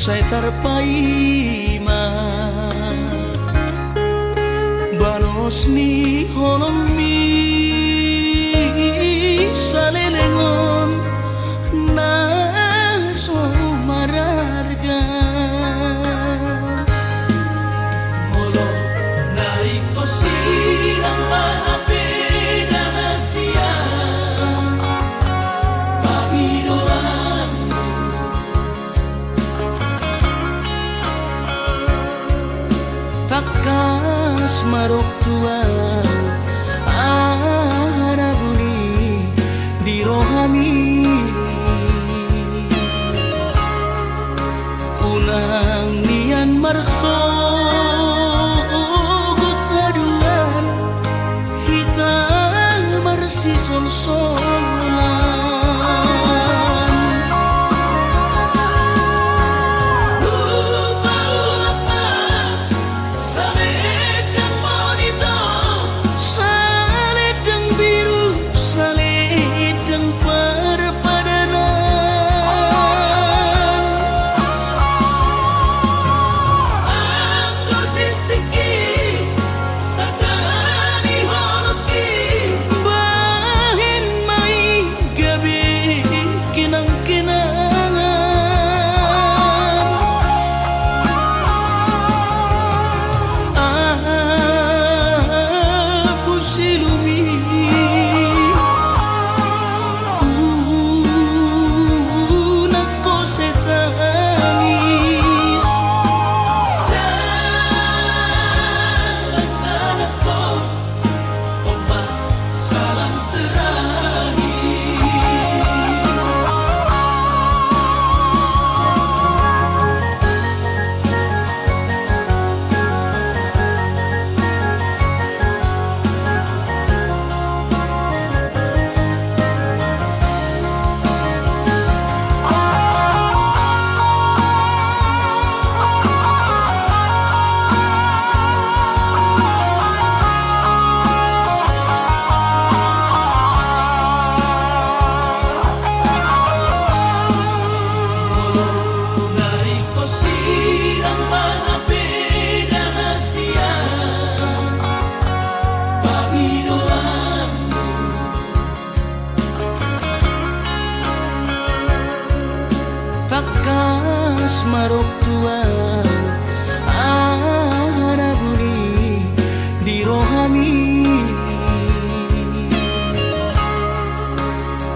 Saya terpaima balos ni honomi salelengon na so mararga takas marok tuang araguni di rohami unang nian marso gutaduan hitam marsi sol-solan takas marok tuang araguni di rohami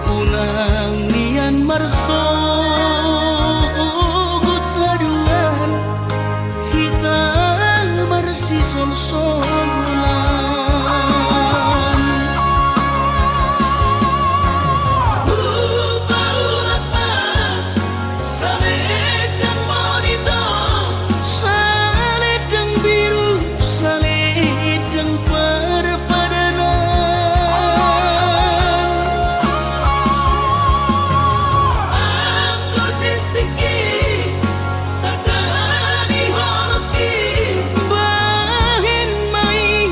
unang nian marso gutaduan hitam marsi sol-solan bahin mai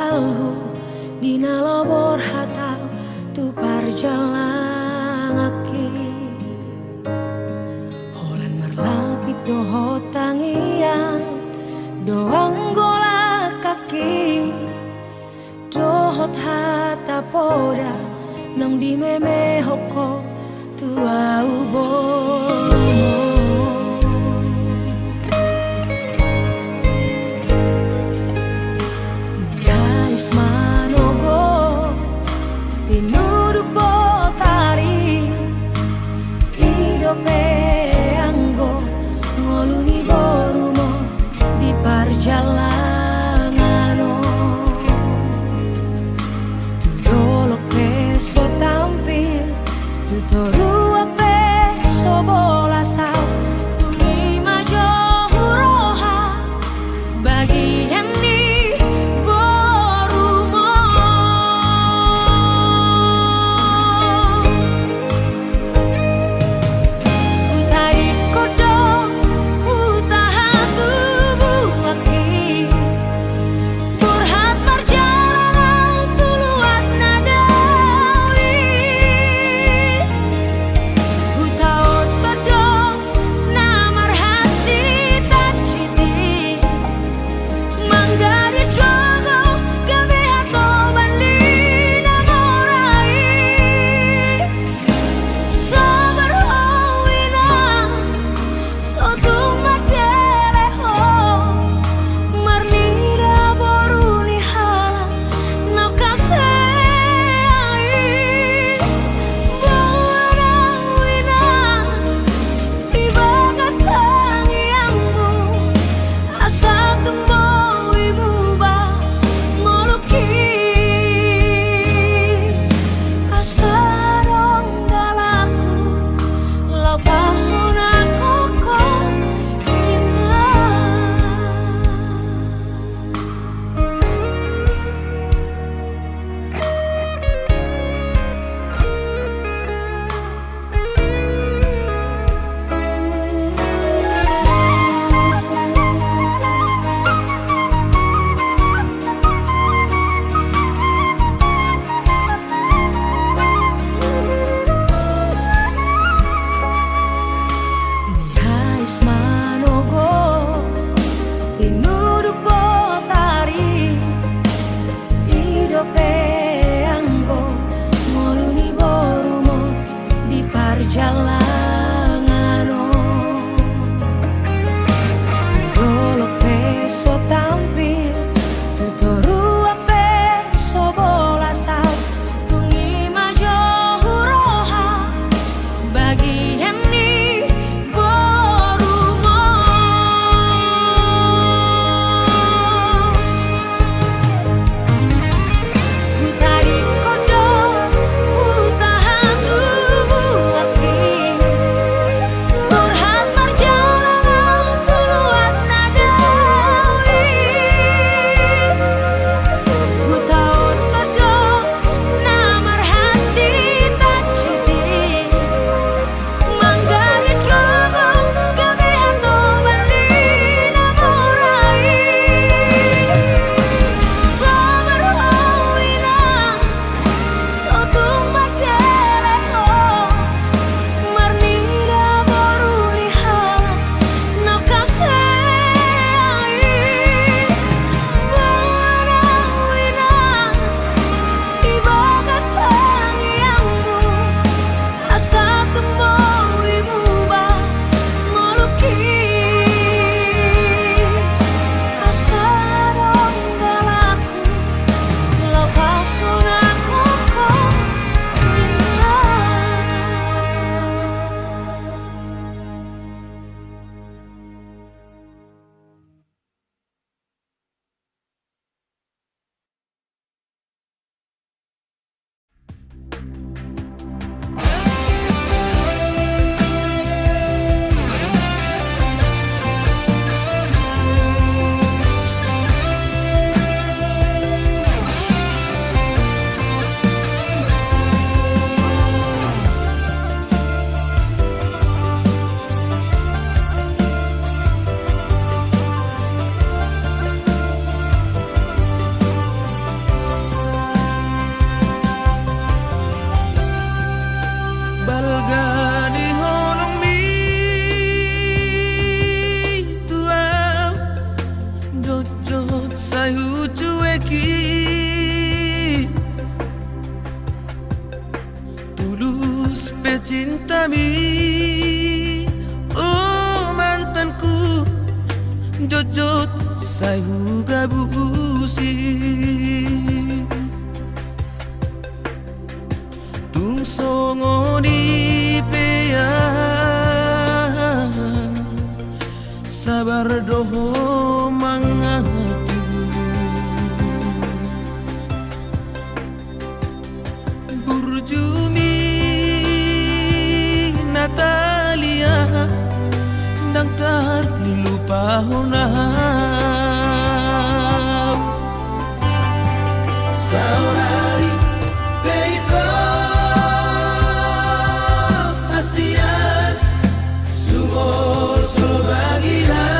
alhu dina lobor hatau tu parjalang aki holen merlapit doho tangian doang gola kaki dohot hata poda nong di meme hoko tua ubomo Nihais manogo tinuduk botari idope anggo ngoluni borumo di parjalangano tu dolok peso tampil tu toru ape so bola sao tu ngima johuroha bagian di borumo utari kodong utahatu buaki burhat marjalang tuluat nadawi becintami. Oh mantanku, jojot sai huga busi. Tung songo di pea, sabar doho mangadu. Burjumi Natalia dang terlupa honau saudari Peito Asian sumur bagian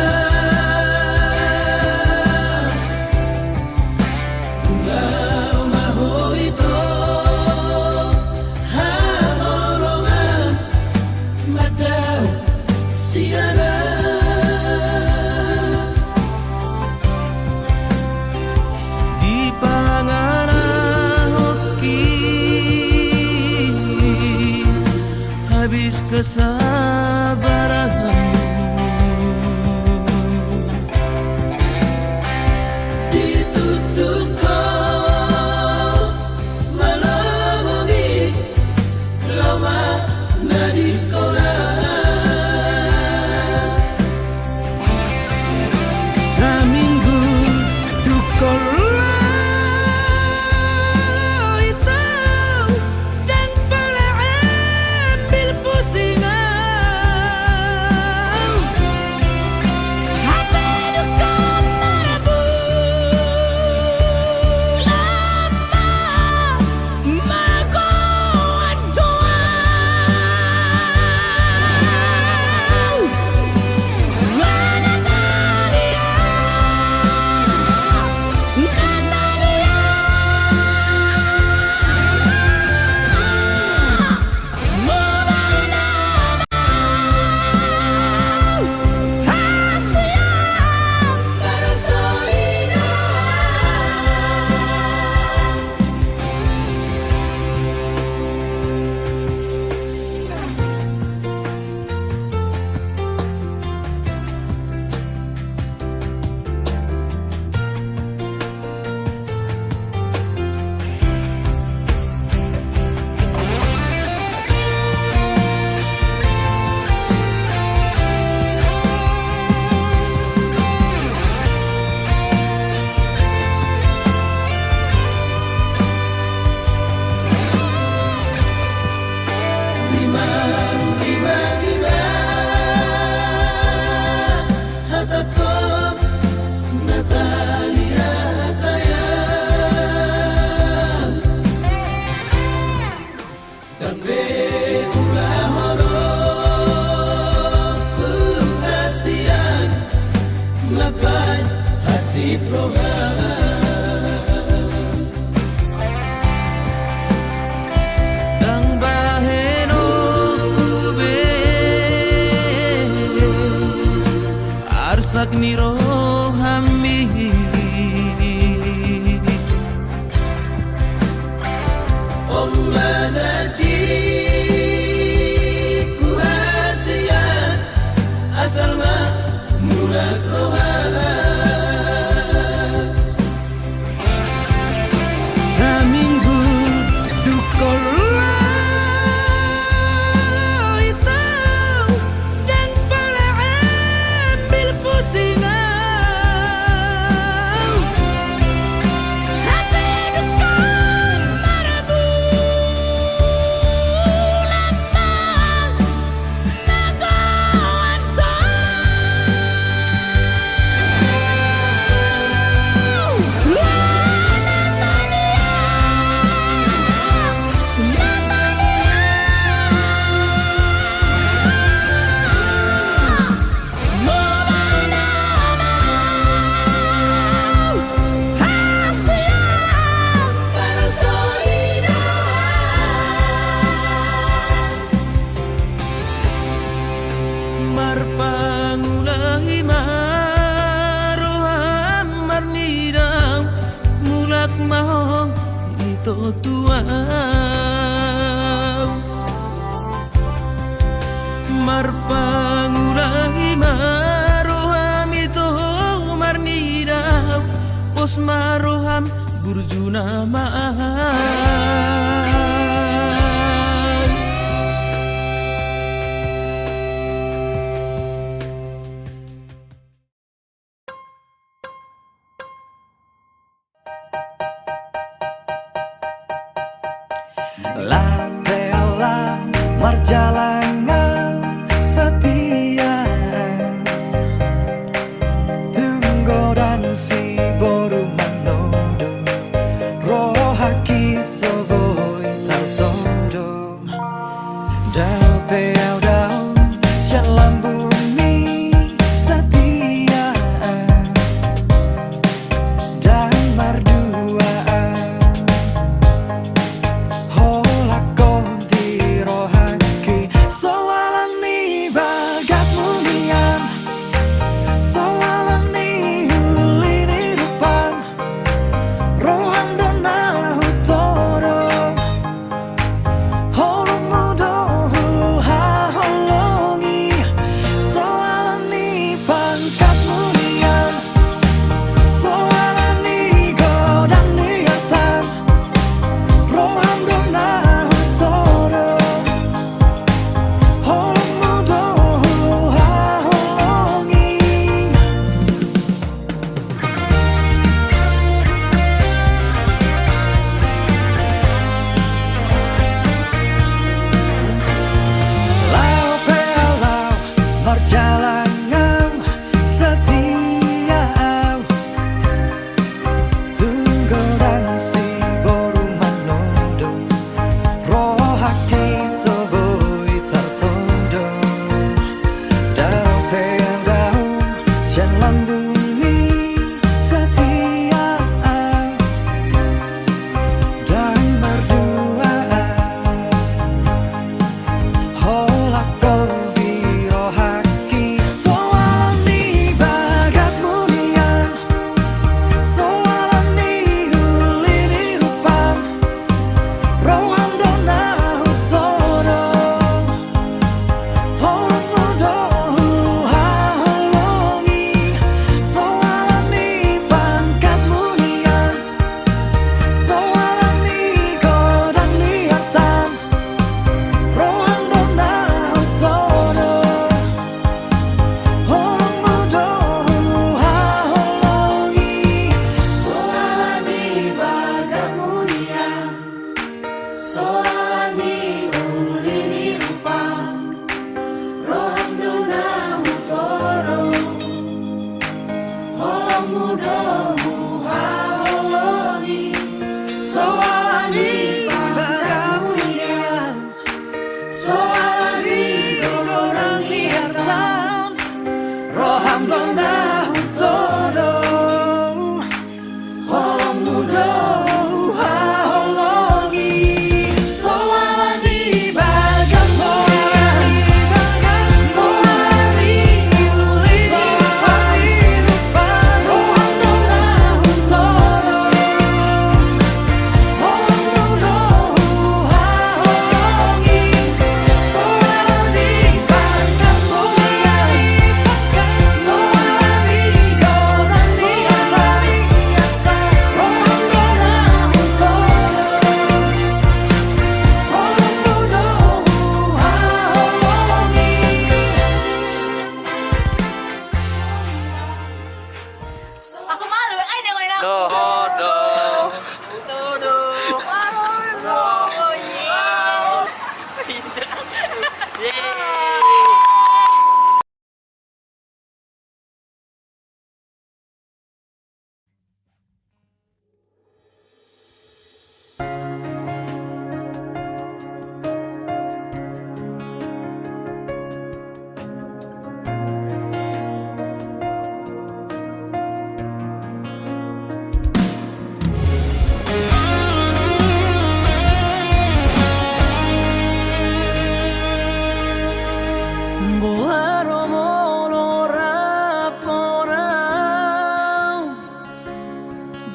habis kesabaranmu. Ditutup kau melalui lama nadi koran seminggu dukol Sakniro hami Om madati kuhasian asal ma mulak rohan seminggu dukol singa marpangulahi maroham itu marnida pos maroham burjuna ma'an. La bella marjalangan setia Tunggu dan si boru manodo Rohaki soboi tartodo Dau peau dau syalam bumi setia Dan merduaan Perjalanan setia Tunggu dan si boru manodo Rohaki soboi tartodo Dau peang dau syalam bumi setia Dan berduaan Holak kau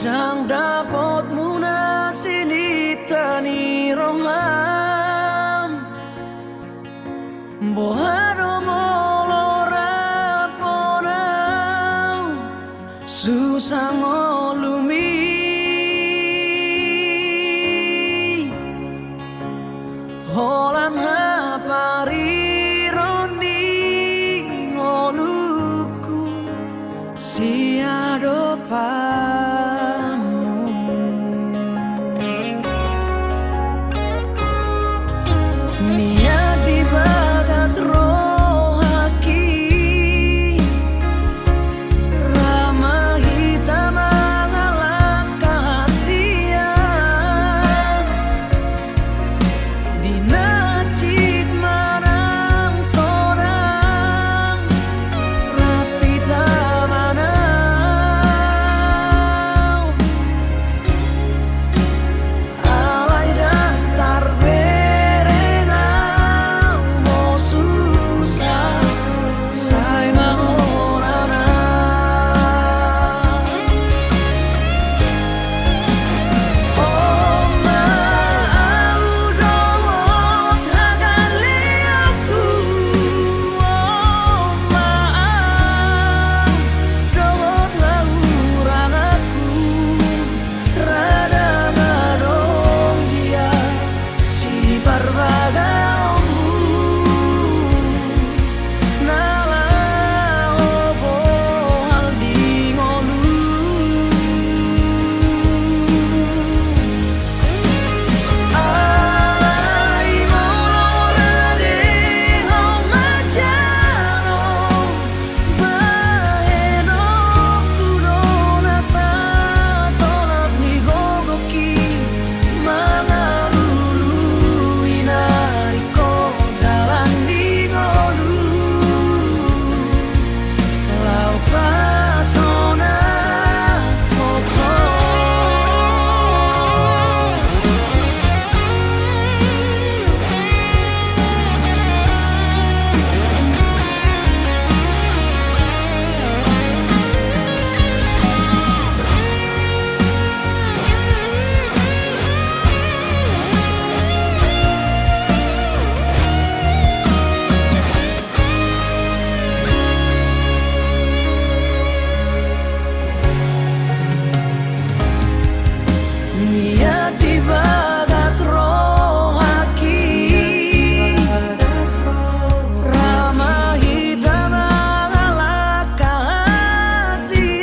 Dang dapat muna sinita ni Roman Boharo susah ngolumi holan haparironi ngoluku siado pamu niat di bagas rohaki ramah hitam mengalah kasihan di nacit manang sorang rapi tamanau alai dan tarberengau mau susah sai mahorana oh mau dawat hagaliaku oh mau dawat lauranaku rada ngadong dia si barbagamu nala obo hal di ngolu alai molorade hau majano baeno kudona sa tolak ni gogoki mangalulu inariko dalan di ngolu lau pasona koko niat di bagas rohaki ramah hitam mengalah kasihan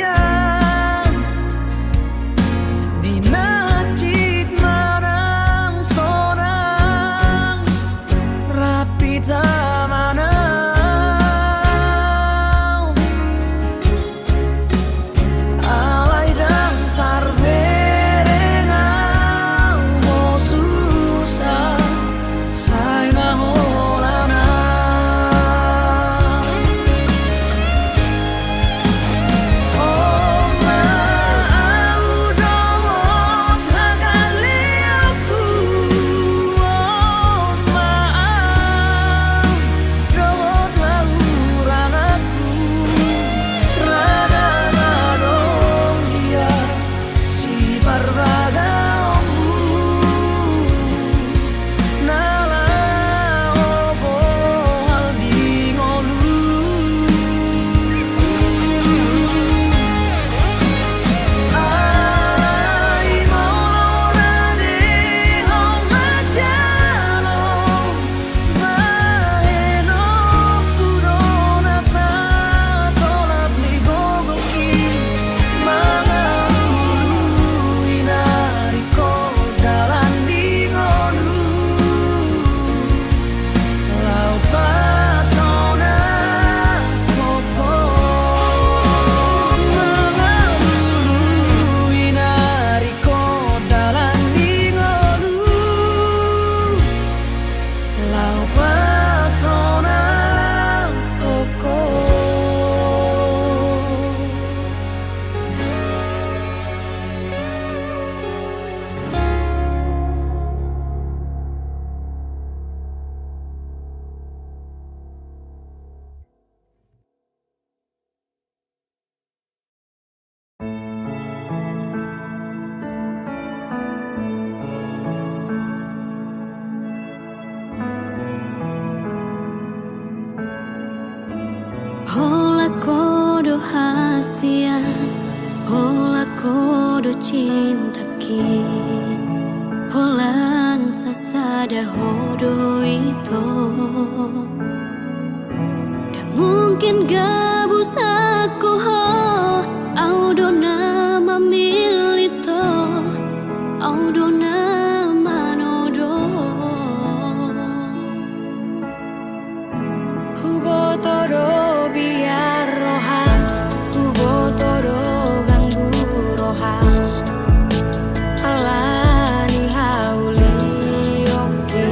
di nacit manang sorang rapi tamanau alai dan tarberengau mau susah sai mahorana oh mau dawat hagaliaku oh mau dawat lauranaku rada ngadong dia si barbagamu nala obo hal di ngolu alai molorade hau majano baeno kudona sa tolak ni gogoki mangalulu inariko dalan di ngolu lau pasona koko mangalulu inariko dalan di ngolu lau pasona koko Hola kodo hasia Hola kodo cinta ki Holan sasada hodo itu Dan mungkin gabus aku ho Audo nama milito Audo nama nodo Hubo todo biar rohan Hubo todo ganggu rohan Alani hauli oke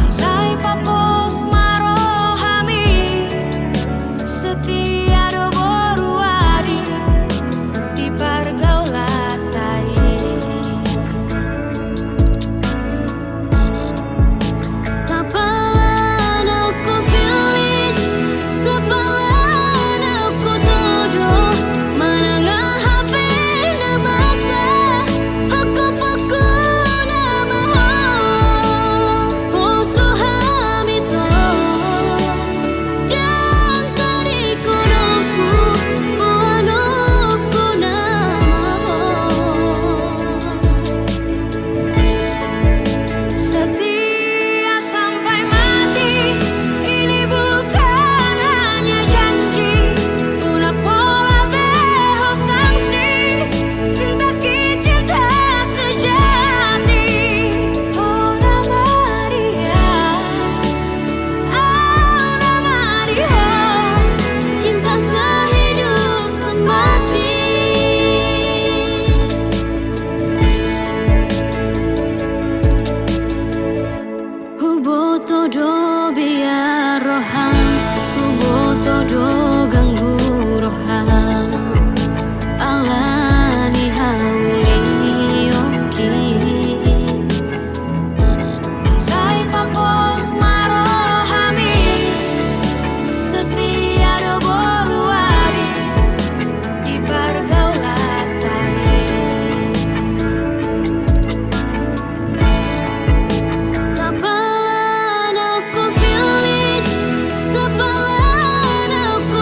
Alai papos marohami Setia do boru adi Di pergaulatai Sapalan aku pilih Sapalan aku todo Manangah HP nama sa Aku paku nama ho Pos roham itu Dan tariku noku Buanoku nama ho Setia sampai mati Ini bukan hanya janji Una pola beho sanksi Cinta ki cinta sejati Ona Maria Ona Maria Cinta sehidup semati Hubo todo biar rohan Hubo todo ganggu rohan Alani hauli oki Alai papos marohami Setia do boru adi Di pergaulatai Sapalan aku pilih Sapalan aku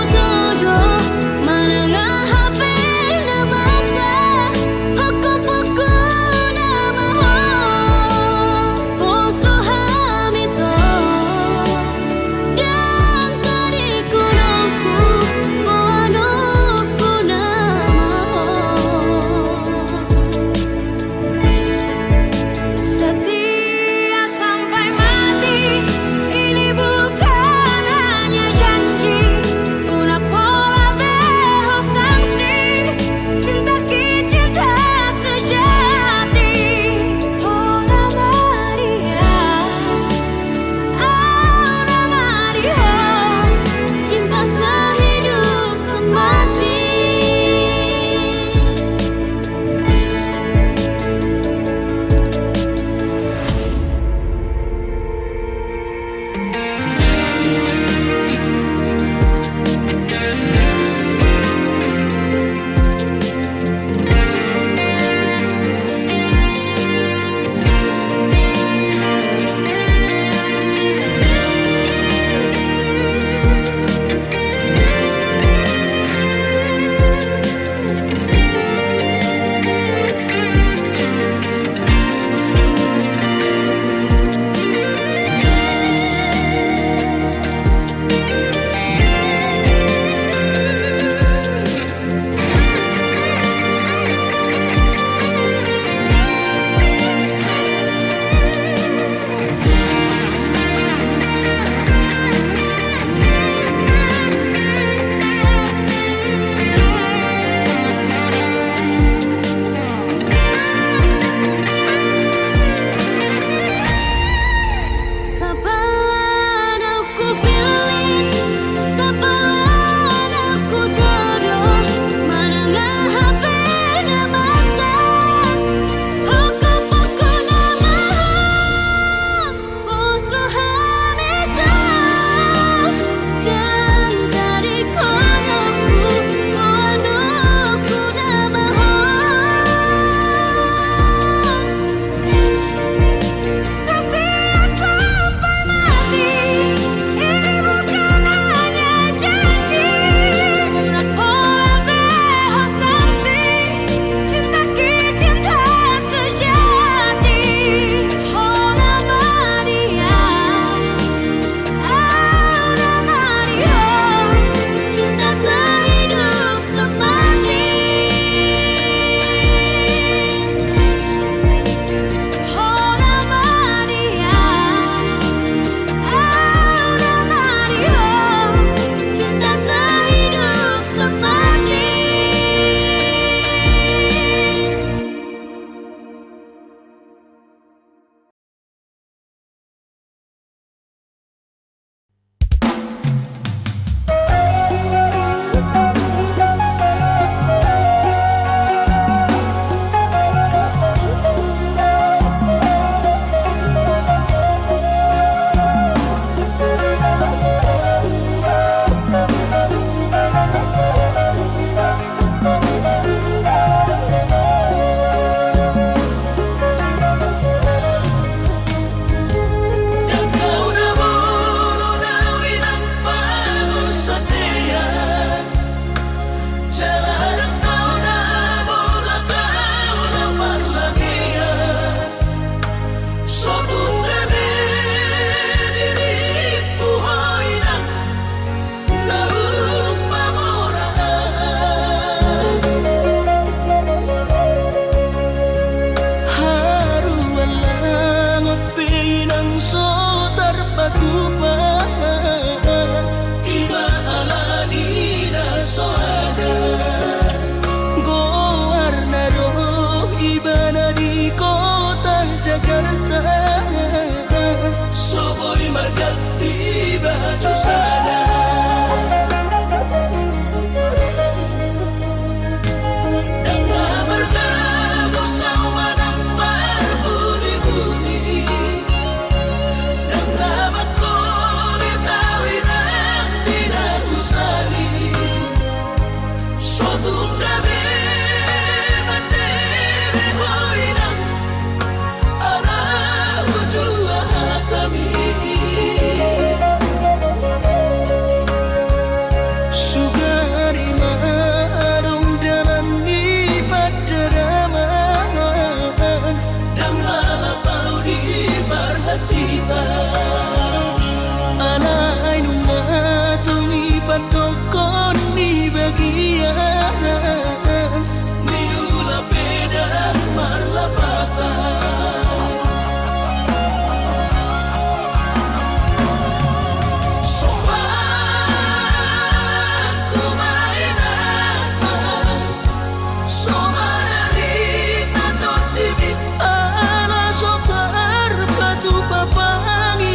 so terpatu iba alani na so ada go warna roh iba na di kota Jakarta soboy margati baju sana cita anai nunga tungi patokon ni bagian miula pedang malapata Papangi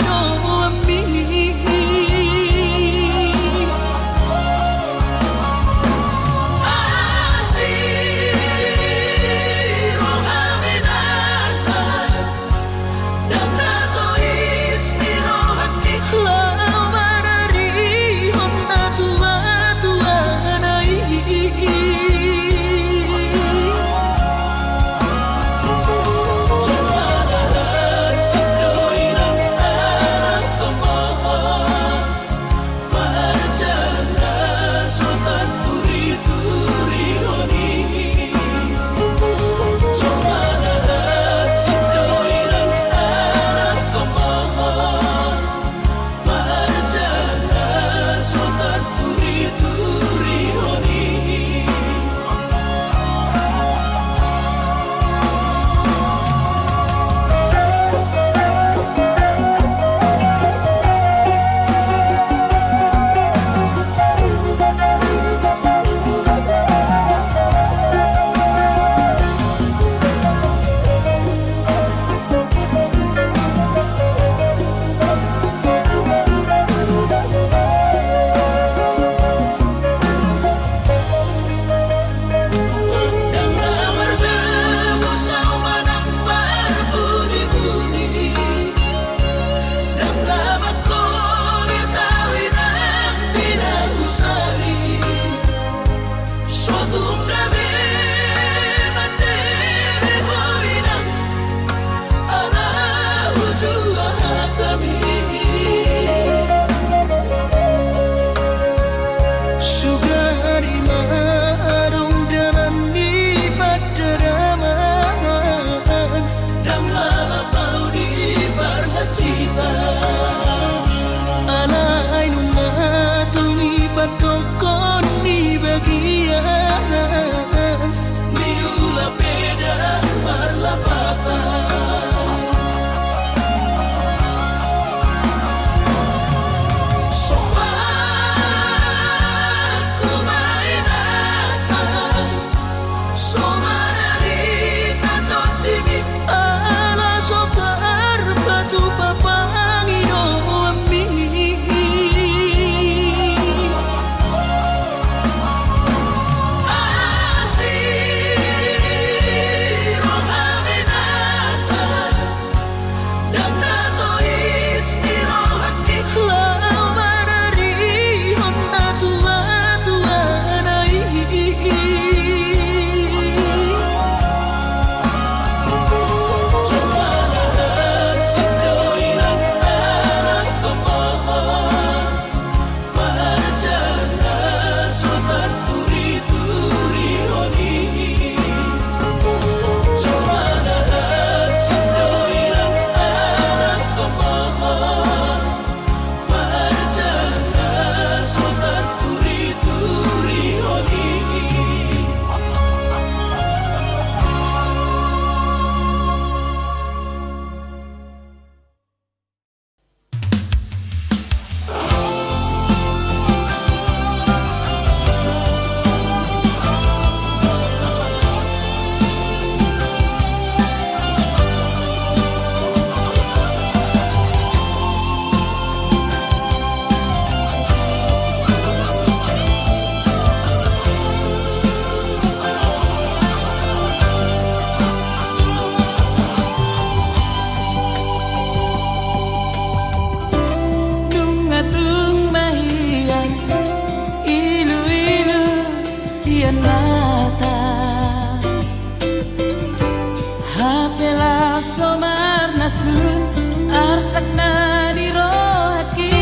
sakna dirohaki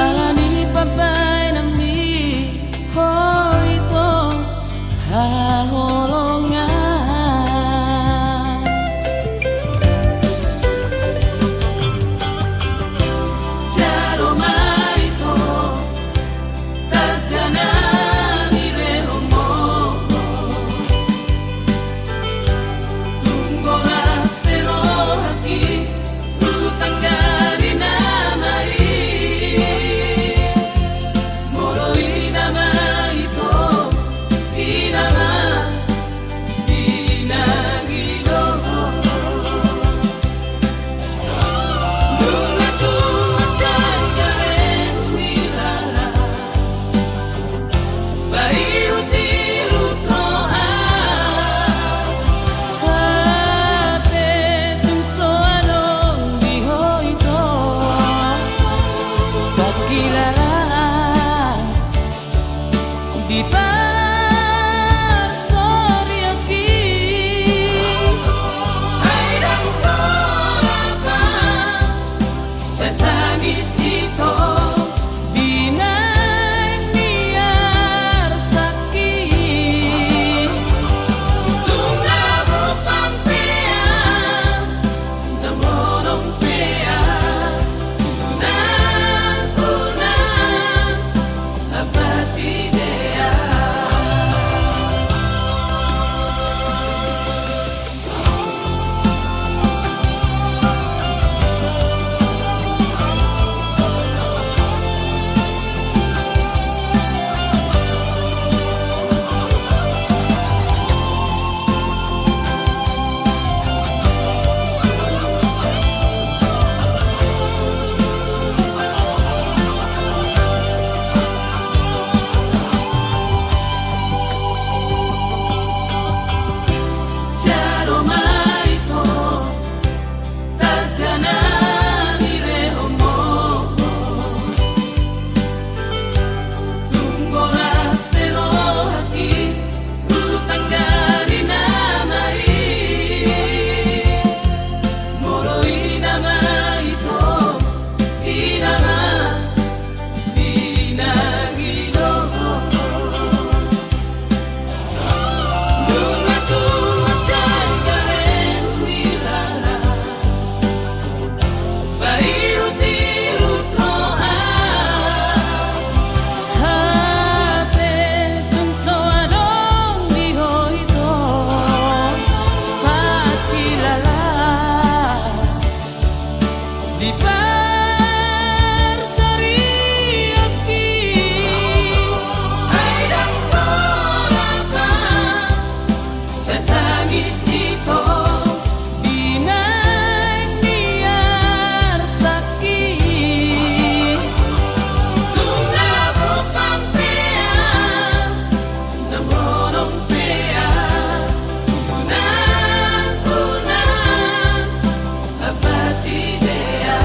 alani papai nang mi hoito haholongan Jaro maito tagana nire homo Tunggora pero haki Rutanggari namai Moroi nama ito Inama Inagido Nunga tumacay gare huilala Bayu tilu trohan Hate tunso anong bihoito pagkilala di parsoriaki Ay ng torapa Sa tangis ito di niyar sakit Tumlabo pampean Namonong pean Unang-unang Apatidea Jaro maito Tagana nire homo Tunggora pero haki Rutanggari namai Moroi nama ito Inama Inagido Nunga tumacay gare huilala Bayu tilu trohan hate tunso anong bihoito pagkilala di parsoriaki Ay ng torapa Sa tangis ito di niyar sakit Tumlabo pampean Namonong pean Unang-unang Apatidea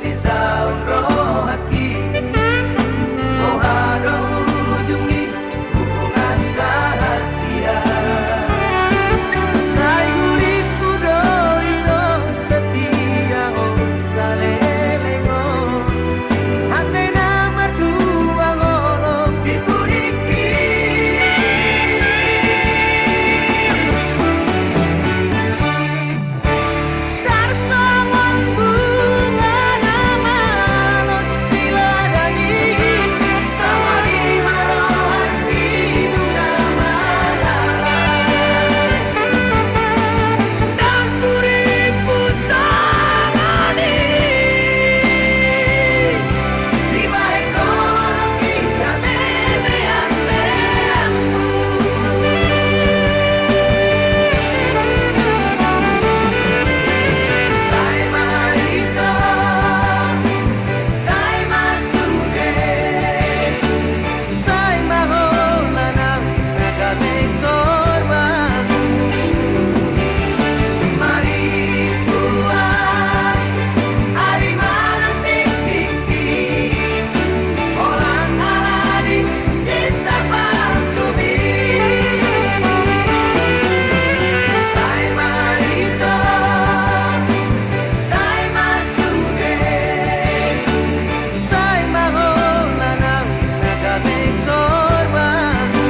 sisa roh hati. Oh ada ujung di hubungan rahasia. Sai uripku do itu setia oh salelengo. Ame nama dua ngolong dipuriki. Tarsongon bunga nama los diladani. Sama di marohan hidung nama lalai. Dan kuripu sangani. Di balik kolong kita memean-meanmu. Sai marito, sai masuge, sai mahomanang nagaming korbanmu. Marisuan, ari manang tiki-tiki, olan aladi cinta palsubi. Sai marito, sai masuge, sai mahomanang nagaming korbanmu.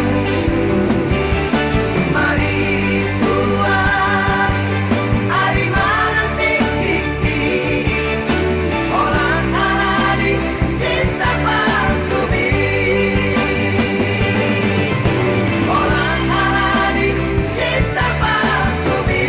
Marisuan, ari manang tiki-tiki, olan aladi cinta palsubi. Olan aladi cinta palsubi.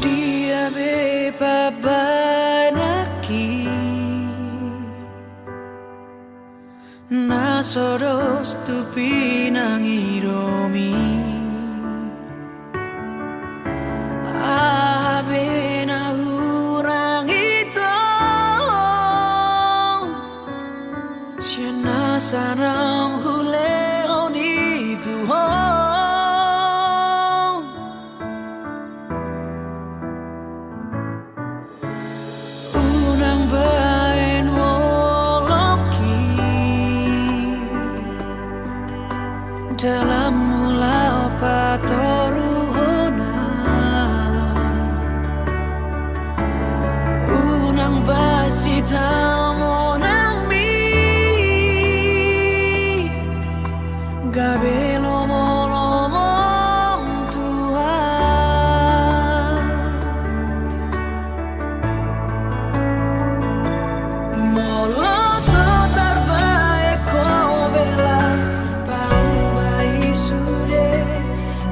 Dia bepabanaki nasoros tu pinangiromi. Abe na urang ito siya nasarang huleon itu unang bain woloki dalam mulau patoruhona unang basita monang mi gabelo molomong Tuhan molo sotar bae ko bela pau bai sude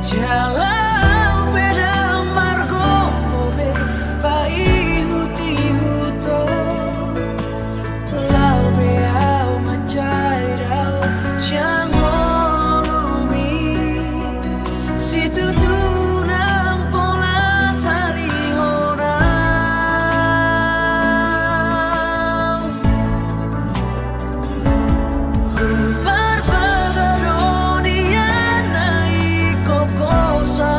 jalau peda margo mobe bai huti huto lau be au macai rau siang olumi situ tunang pola sarihona Upar pagaronian ai koko sa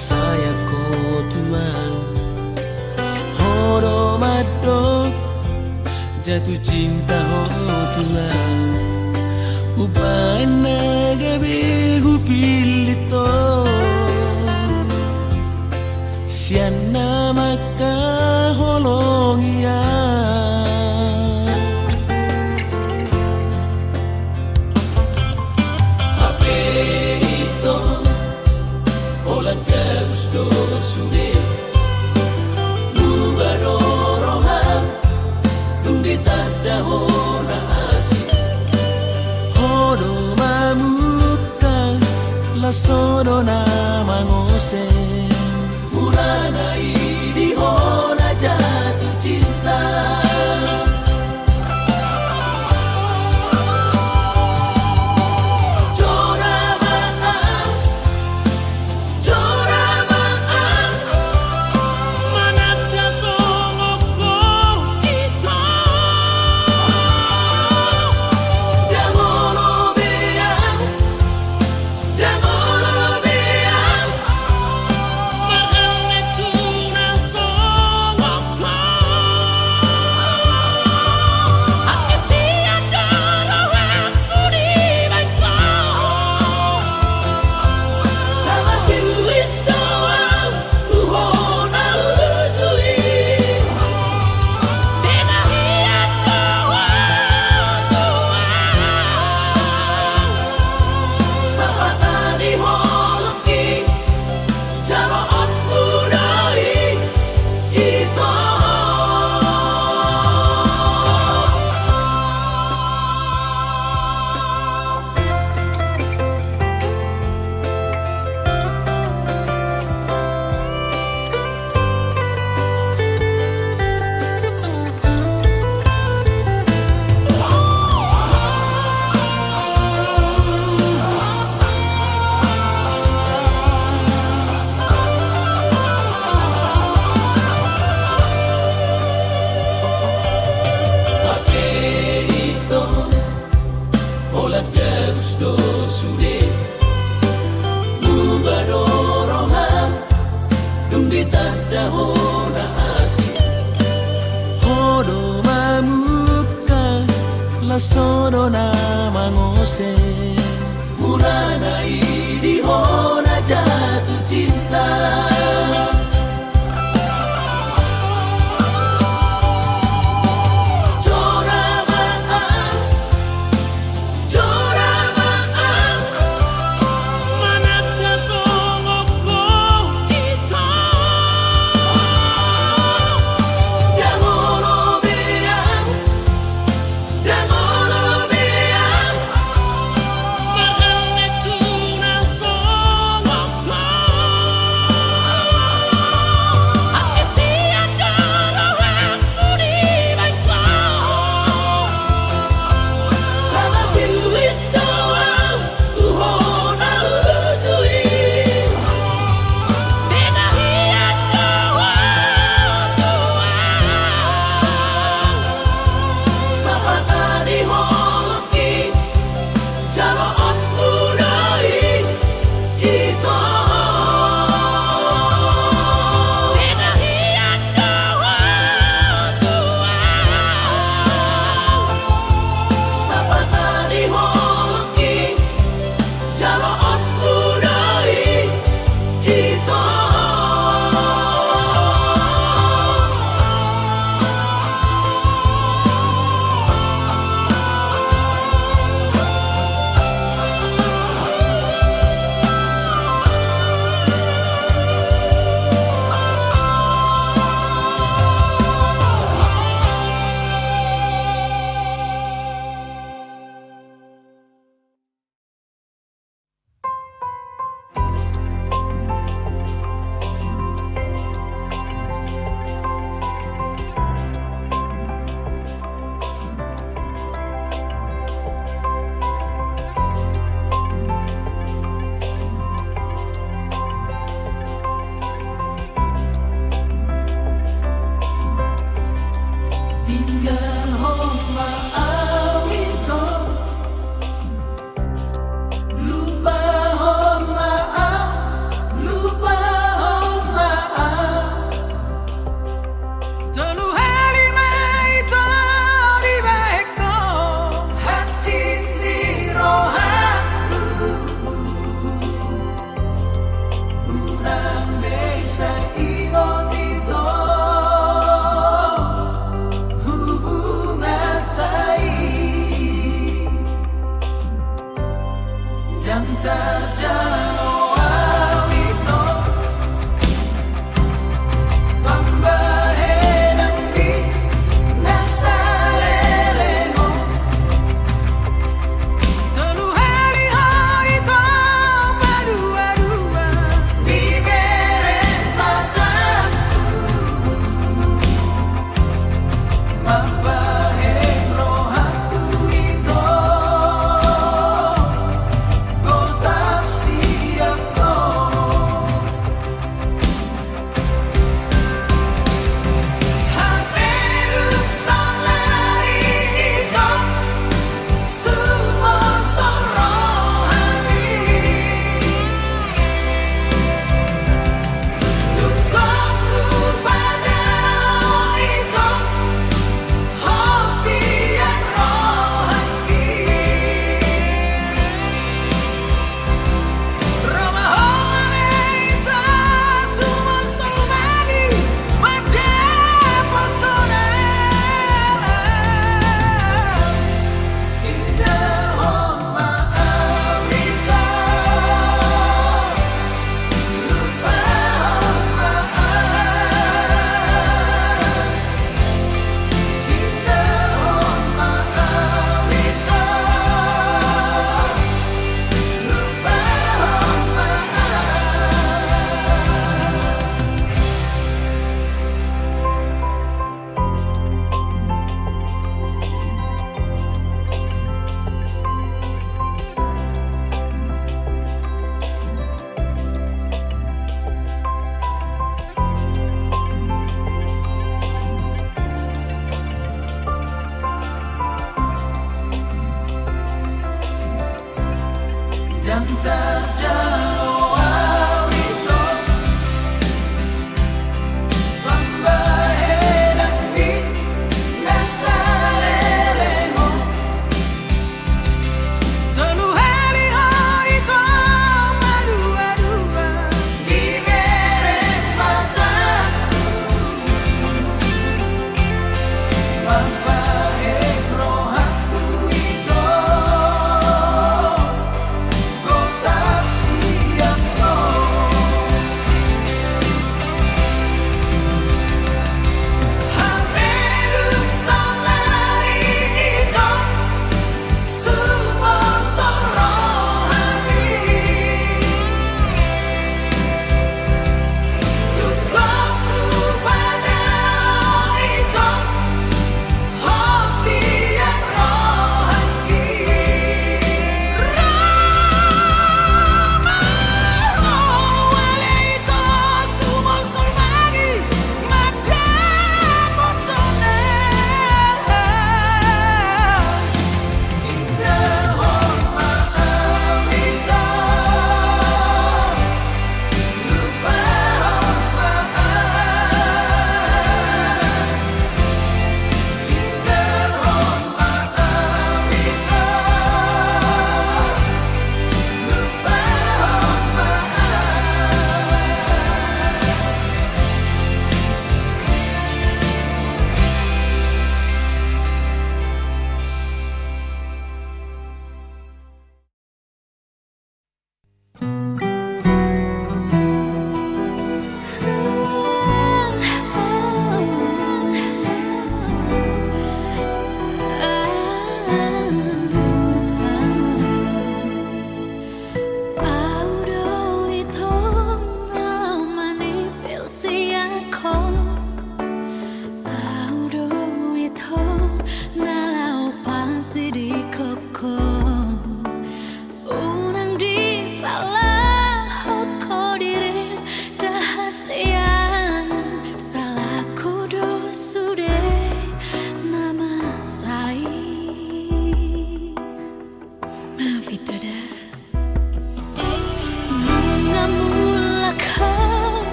saya ko tuang horo madok jatuh cinta ho tuang ubana gabe hupilito siana maka holongia sude Mubarorohan Dundi tanda hona asik Hodo mamuka Lasodo na mangose Murana idi hona jatuh cinta do sude Mubarorohan Dundi tanda hona asik Hodo mamuka Lasodo na mangose Murana idi hona jatuh cinta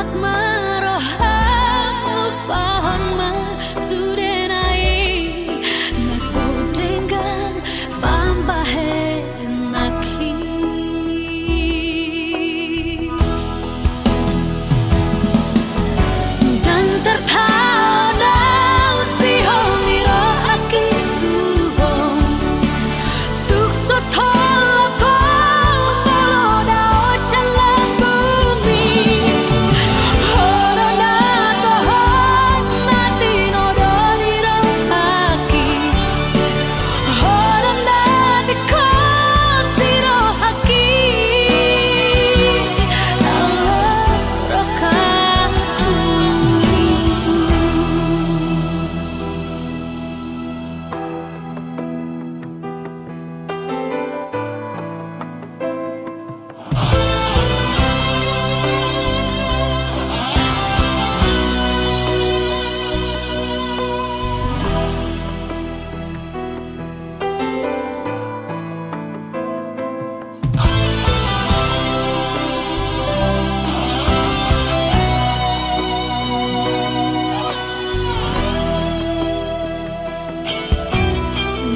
mulak maroham upahon ma sudenai naso denggang pambahe naki dan tertana si homiro aki tuhong tuk sotol pao moloda oshalam bumi horona tohon mati no doniro aki horona tikos tiro aki alorokaku.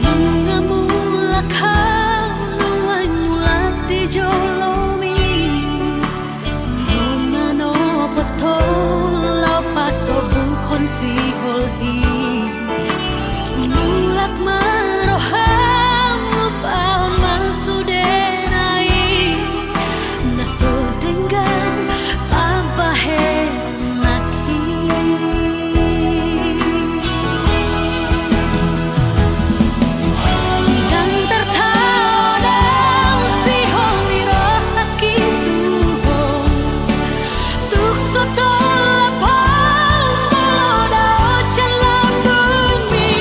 Bunga mulak haluan mulak dijolomi Romano betul lau paso bukan si holhi mulak maroham upahon masudenai naso denggang pampahe naki dan tertana si homiro aki tuhong tuk sotol pao moloda oshalam bumi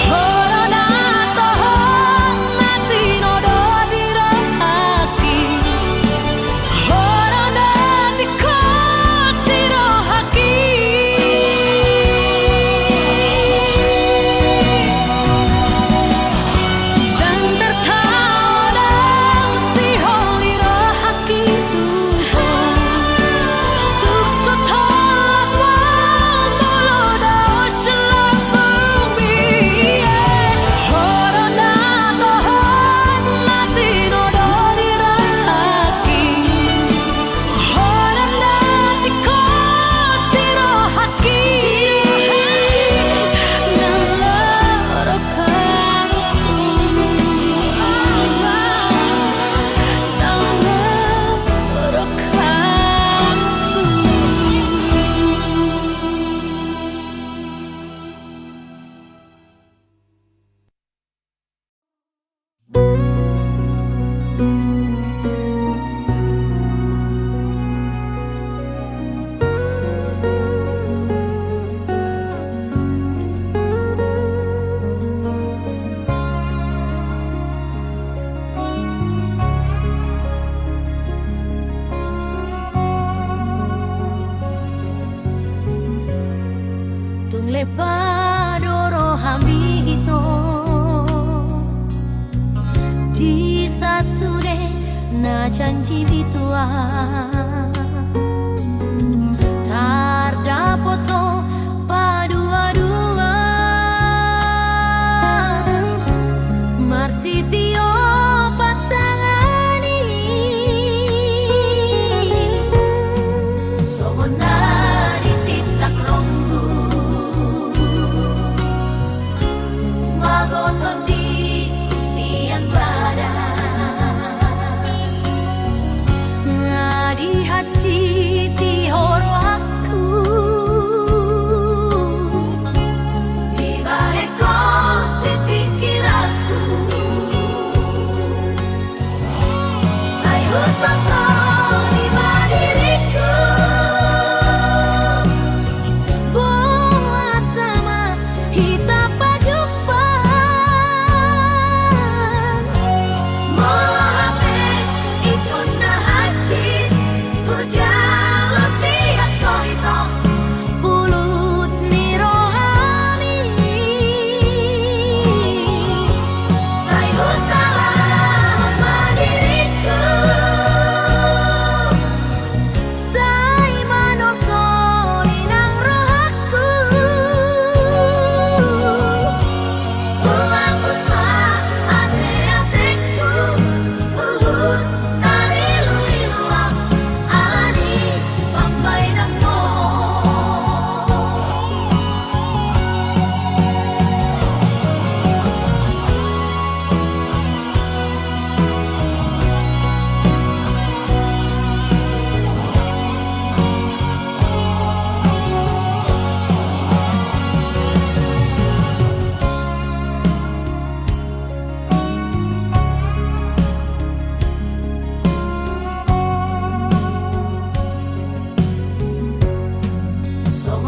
horona tohon mati no dodiro aki horona tikos tiro aki dan tertana si homiro aki tuhong tuk sotol pao moloda oshalam bumi horona tohon mati no dodiro aki horona tikos tiro aki Tung lepadoro hami ito di sasure na janji bitua tardapoto padua-dua marsitio patangani somonari sitak rombu magoton di usian badan ngadi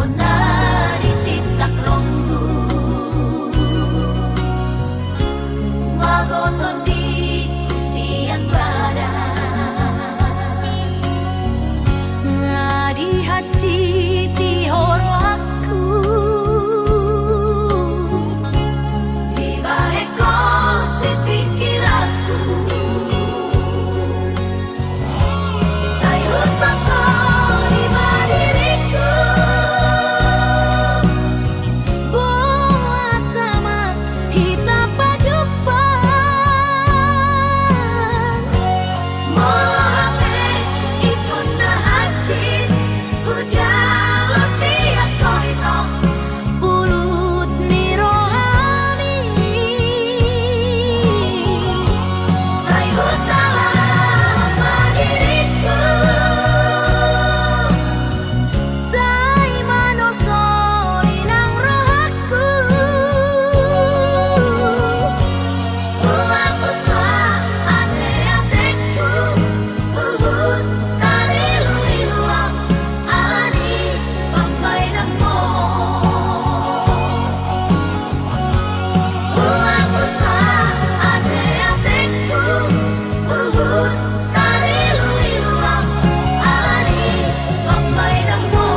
Monari sitak ronggu Magoton di kusian badan Ngadi hati ti horo aku Di baheko si pikir aku Sayo sasa lima diriku Boa sama hita pajupan Moro hape ikon na hajit Hujalo siya ko ito Pulut ni rohani Sayo salah madiriku Say manosori ng rohaku Huwapos ma ate-ateku Uhud talilu-iluang Alani pambaydan mo Huwapos ma ate-ateku Uhud talilu-iluang Alani pambaydan mo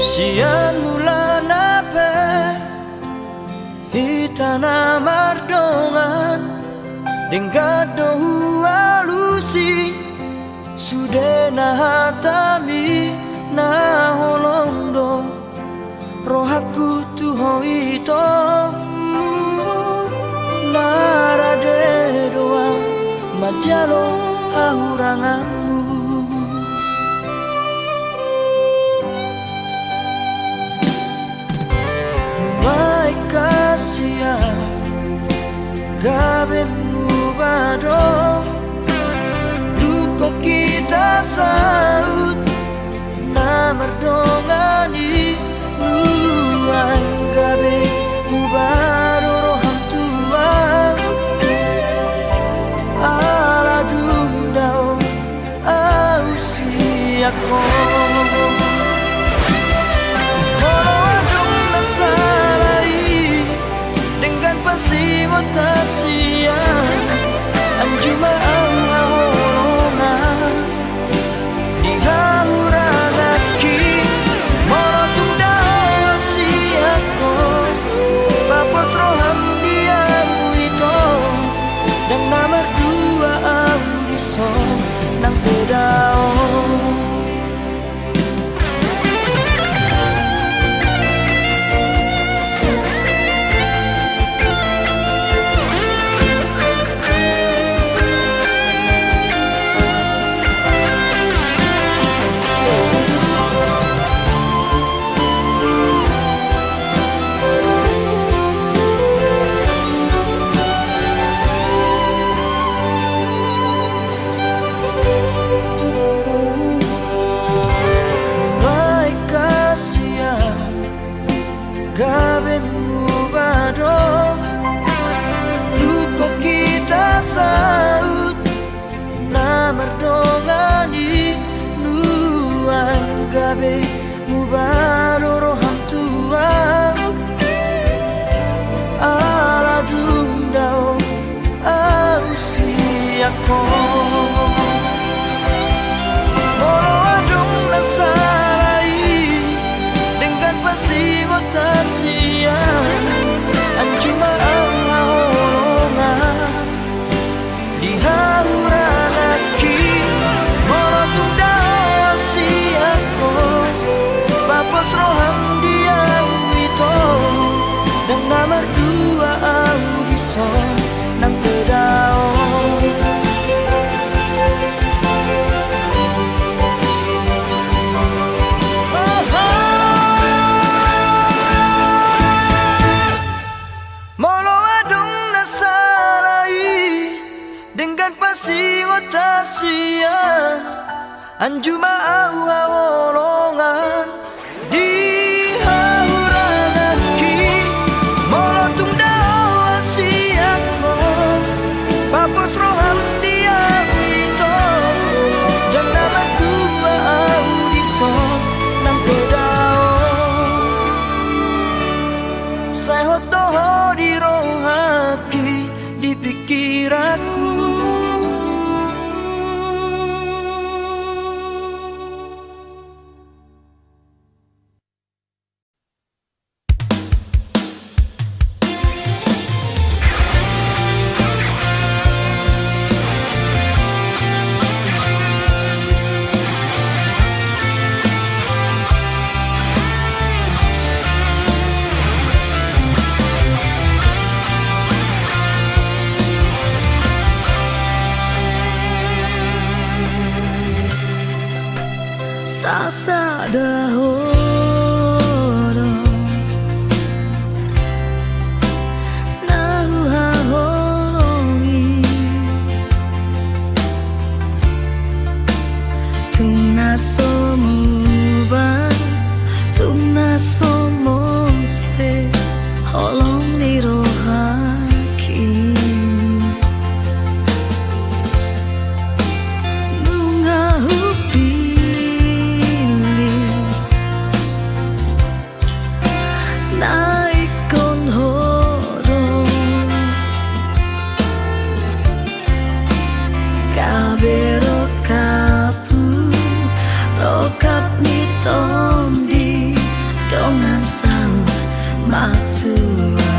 Sian mulan ape Hitana mardongan Denggado alusi Sudena hatami na holondo Rohaku tuho ito Narade doa Majalo ahuranganmu Baik kasia gabe mubado Duko kita saut Namar dongani Luang gabe mubado roham tua Ala dundao ausiako Pasiwa tasia Anjuma au haholonga Dihahuranaki Morotum dao siako Papos roham diamu ito Dan namar dua audiso Nang bedao Gabe mubado Duko kita saut Namar dongani Nuang gabe mubado roham tua Ala dundao ausiako Moro adung nasalai Dengan pasiwa tasia Anjuma au haholonga Dihahuranaki Morotum dao siako Papos roham diau ito Dan namar dua audison nang pedaon. Molo adong nasalai dengan pasing otasian anjuma au hawolongan di haurangan ki molo tung dao asiakon papos roham dia wito dan nama dua audison nang pedao saya hotoho di rohaki di pikiranku. Sasa daholo nahu haholongi tuna somuban tuna somonse holong ni rohaki bunga hupi naikon hodo kabero kapu rokap ni tondi dongan sau matua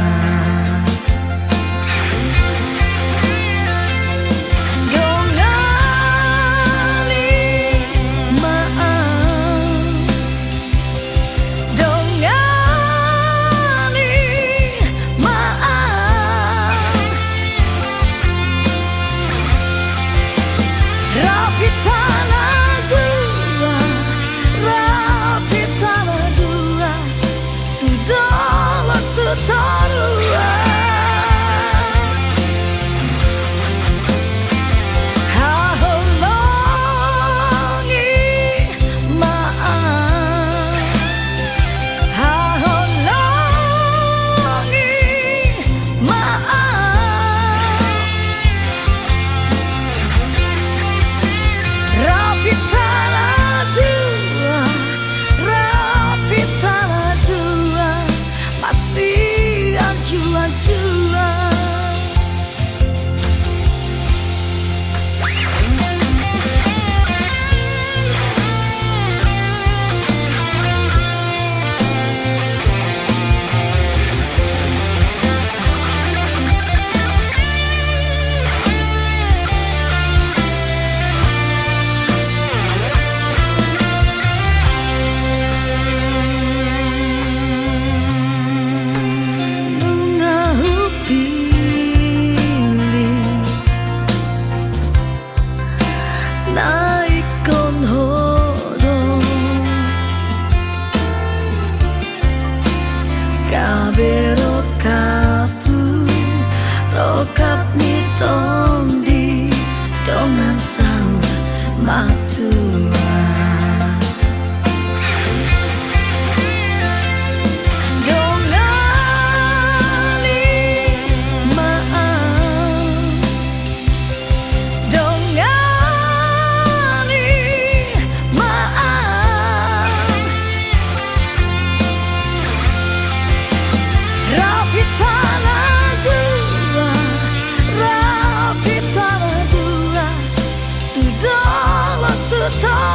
Tudo, tudo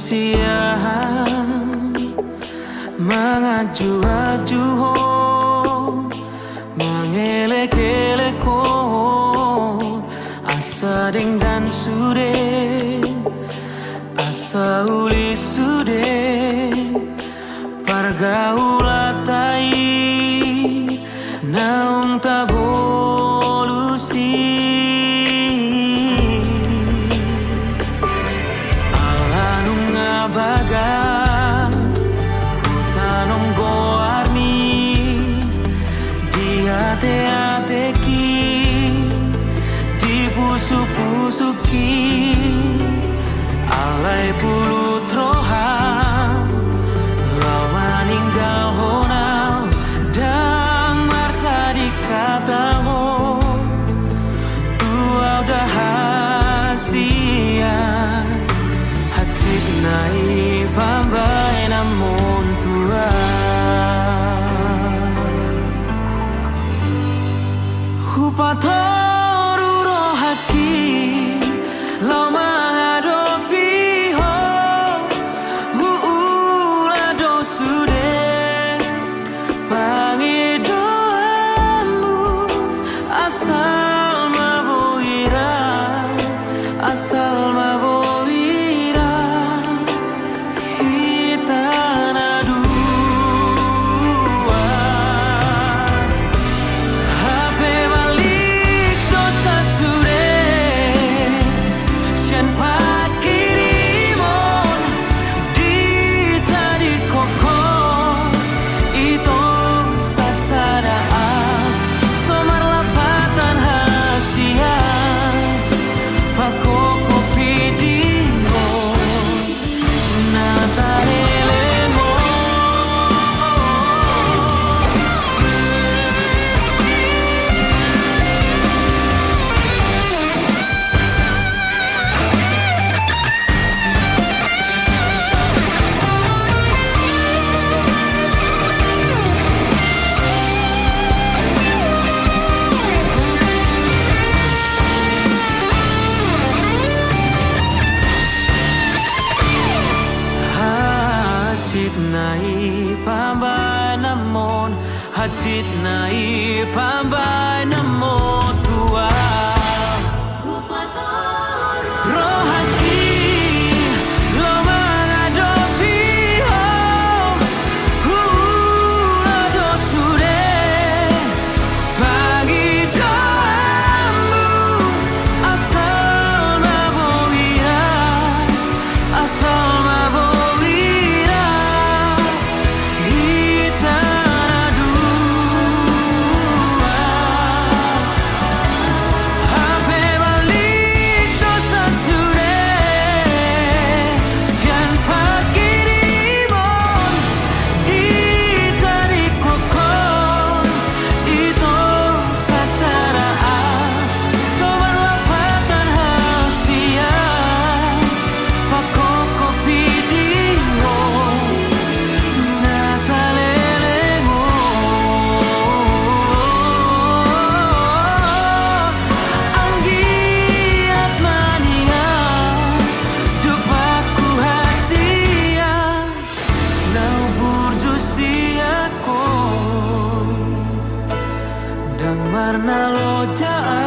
siang mengaju-aju ho mengelek-elek ho asa dengan sude asa uli sude pargaulatai naung tabolusi alanung ngabagas utanong goarni di ate-ateki di pusu-pusuki alai bulu troham lau maninggal honau dang marta dikata ho tua udah hasian hacik nai pambai namun tua hupatoru rohaki lau mengadopi ho guula dosude pangidoamu asal maboira asal maboira hitana dua HP balik dosa sude sian pakirimon di tadi koko itu sasadaan somar lapatan hasian pako kopi dingo nasarelengo hacit nai pambai namon hacit nai pambai namon tua rohaki lo mengadopi ho hula dosude pagi doamu asal maboira asal maboira hitana dua HP balik dosa sude sian pakirimon di tadi kokon itu sasaraan sobar lapatan hasian pako kopi dingo nasarelengo anggiat mania cobaku hasian nau burjusiako dang marna lojaan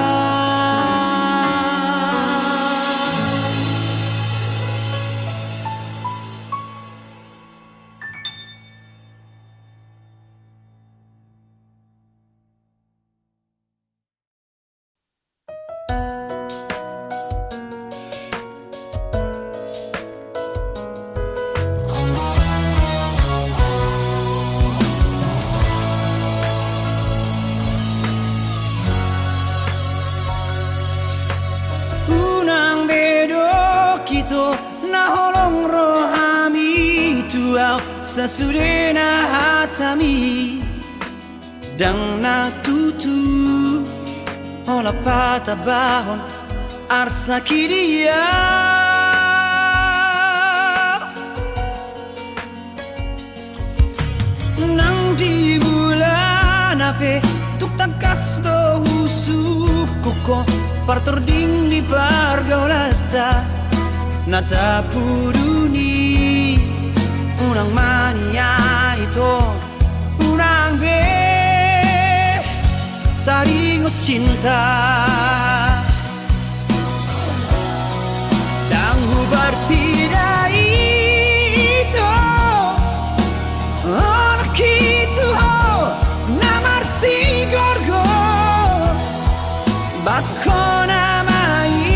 Unang bedo kito na holong rohami tuau sasudena hatami dang na tutu hola pata bahon arsa kiria nang di bulan ape tuk tangkas do husu koko partor ding di pargaulata Natapuruni unang mania ito, unang be taringot cinta. Dan hubar tidak itu anak itu namar si gorgo bakona mai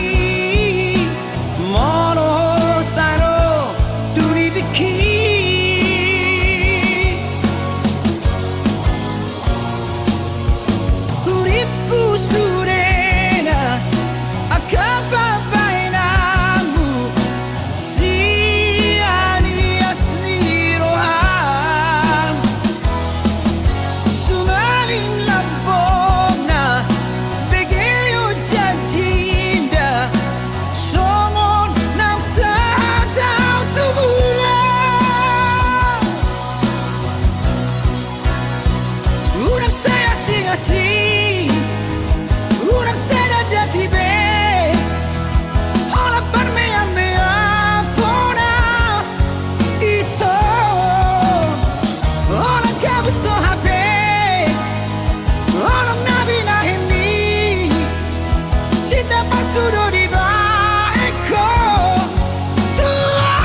mono saro turibiki uripu surena akababai namu siani asli roham sumaling lambong na begeyo jantinda songon ng sadaw tumulang unang saya singasing unang saya datibe ola parmea pona ito ola kabusto hape ola nabi na himi cinta pasudo di baeko tua.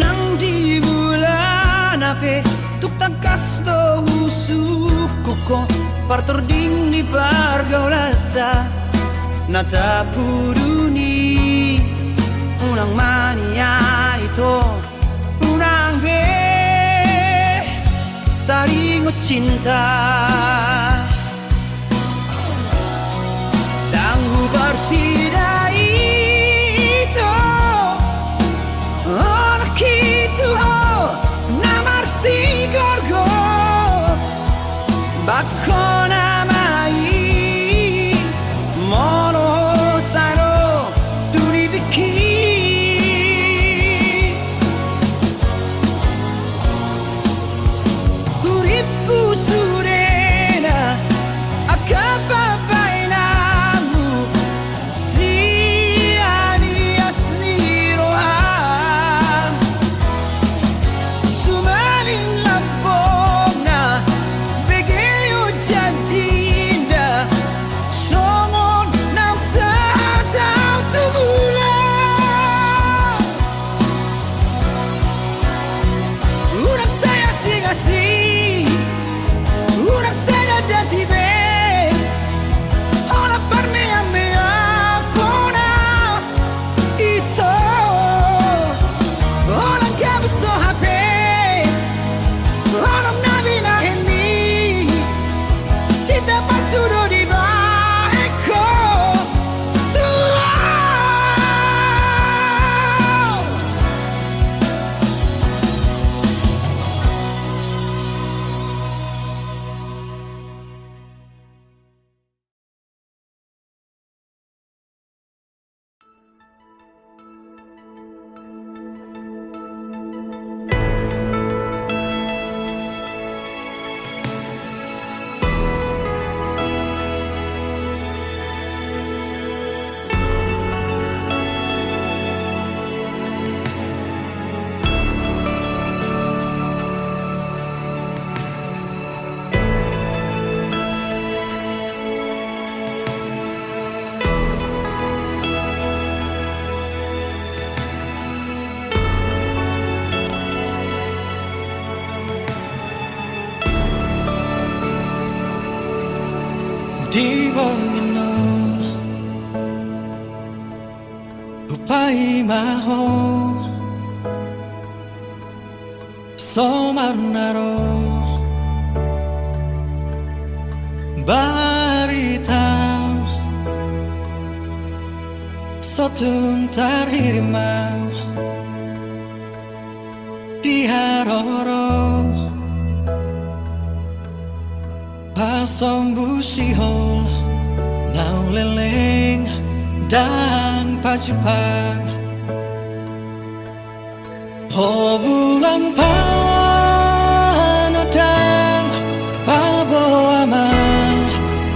Nang di bulan ape tuk tangkas do usuku ko partor ding di pargaulata natapuruni unang mania ito, unang be taringot cinta. Dan hubar tidak itu anak itu namar si gorgo bakona mai mono saro turibiki uripu surena akababai namu siani asli roham sumaling lambong na begeyo jantinda songon ng sadaw tumulang unang saya singasing unang saya datibe ola parmea pona ito ola kabusto hape ola nabi na himi cinta pasudo di baeko tua. Di bangino upai maho somarnaro baritang Sotun tarhirimau di harorong Pasom busihol nau leleng dan pacupang Ho bulan panadang paboama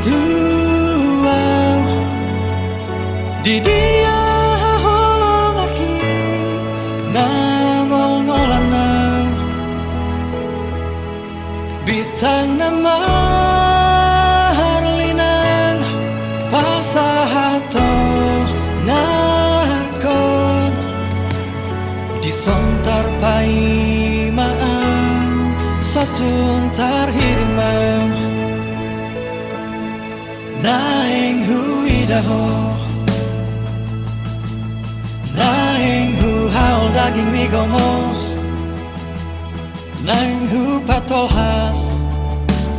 tuang di dia holong aki nangol-ngolanang bitang nama harlinang pasahato nakon disontar pai maang satun tarhirimang naeng huidaho naeng hu haul daging migomos naeng hu patolhas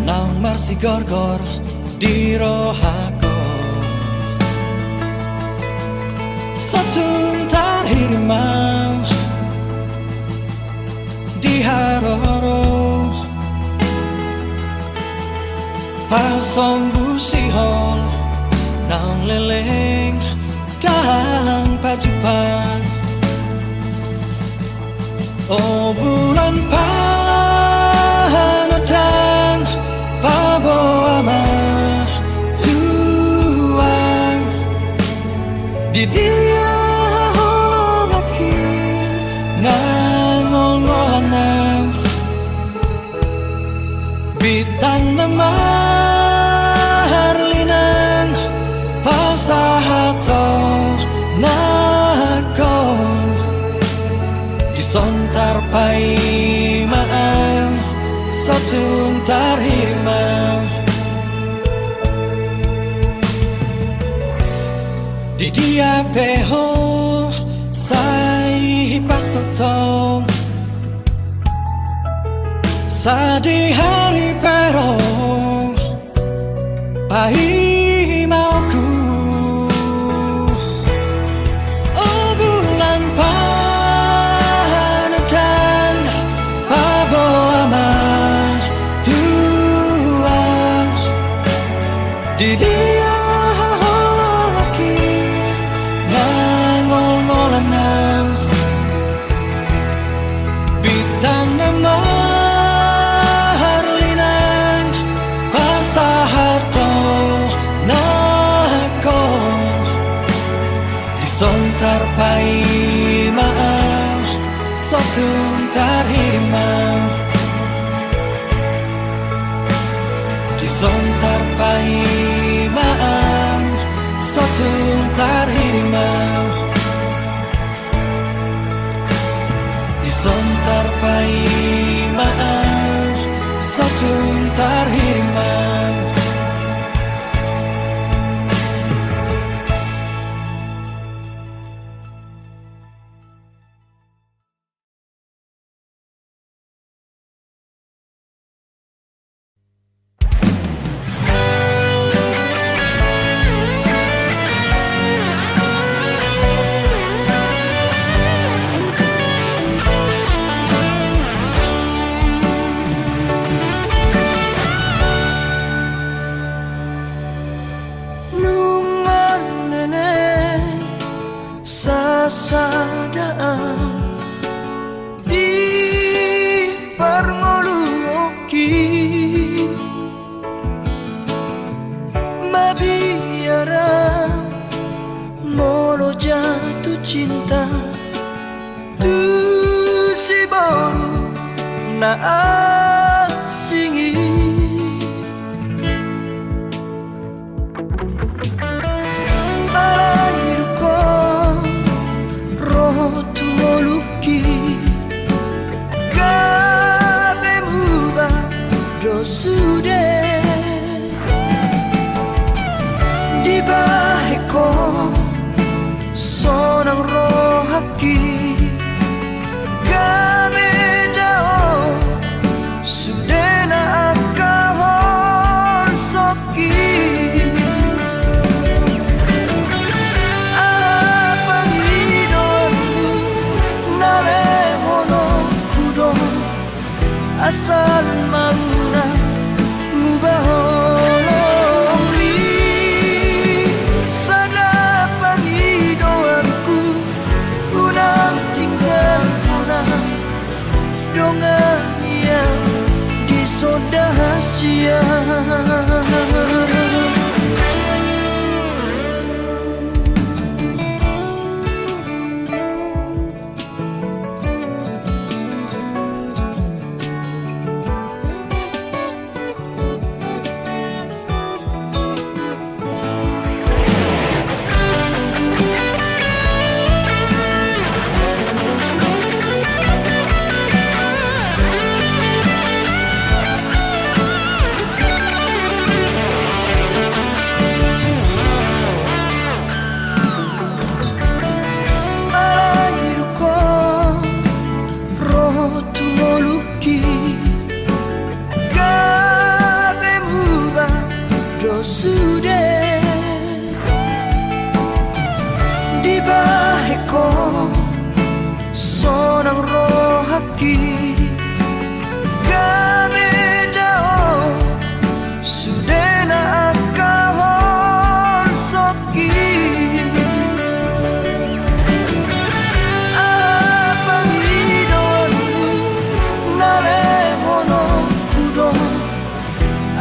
naung marsi gorgor di rohako satun tarhirimang di haroro pasom busihol naung leleng dan pacupang oh bulan panadang paboama tuang di dia holong aki nangol-ngolanang bitang nama harlinang pasahato nakon disontar pai maang satun tarhirimang di dia peho sai pastotong sadi hari perong pai mauku oh bulan panadang paboama tuang di dia holong aki nangol-ngolanang bitang nama harlinang pasahato nakon disontar pai maang satun tarhirimang disontar pai maang satun tarhirimang disontar pai maang satun tarhirimang sasadaan di parngoluoki mabiara molo jatuh cinta tu si baru na asingi sudah di bahiko sonang rohaki kami dao sudah na akahon soki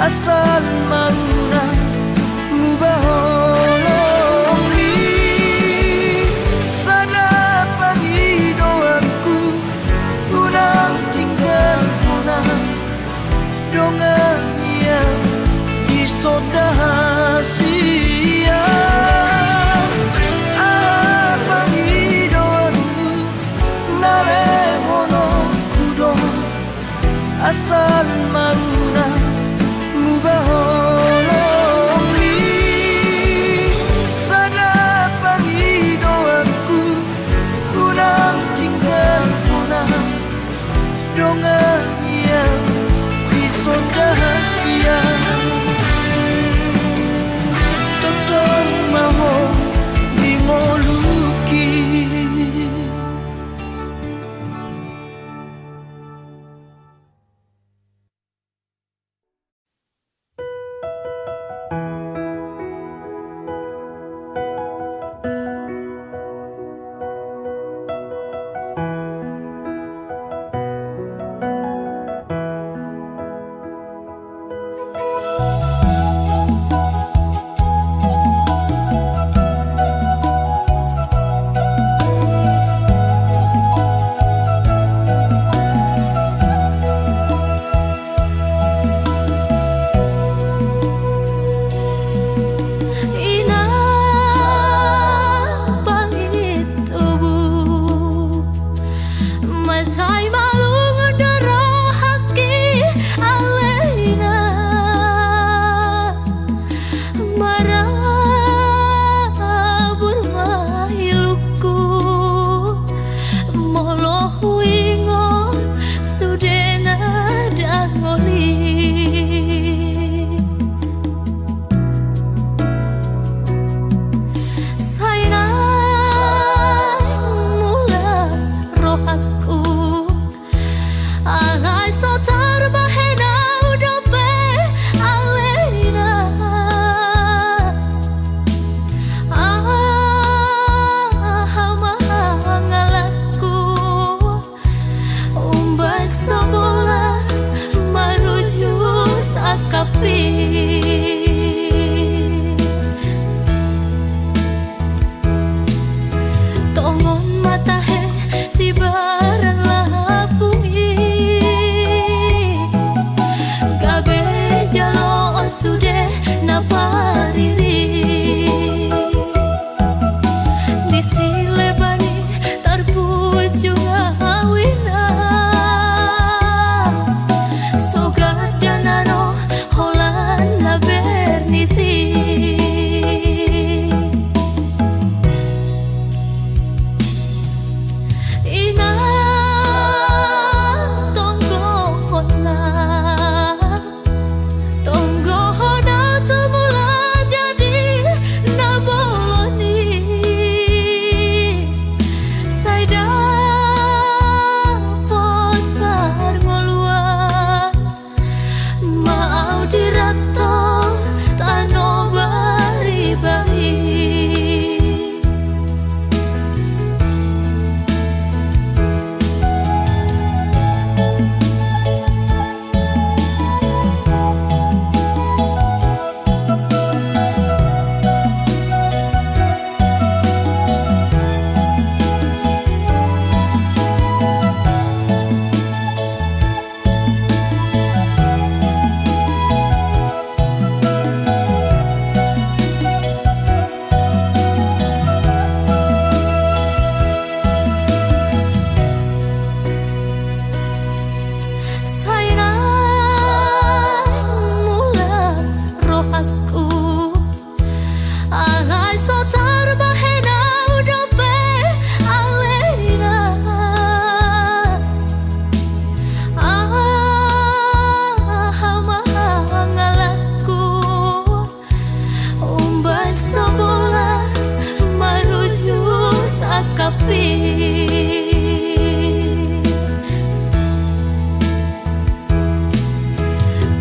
asal mauna mubaholongi sana pangidoanku unang tinggal muna dongan yang disodahasia pangidoanku nalehono kudo asal mauna mubaholongi sana pangidoanku unang tinggal muna dongan yang disodahasia totong maho mingoluki. Ina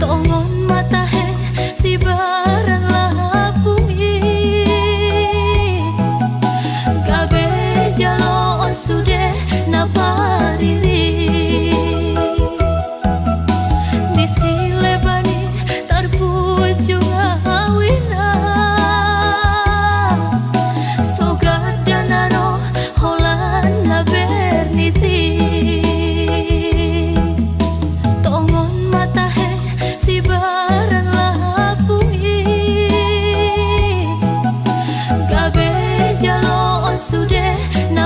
Tongon mata he si baran lapui gabe jalon sude na pariri di silebani tarpuju awina sogar danaro holan la berniti tongon mata he si baran lapui gabe jalon sude na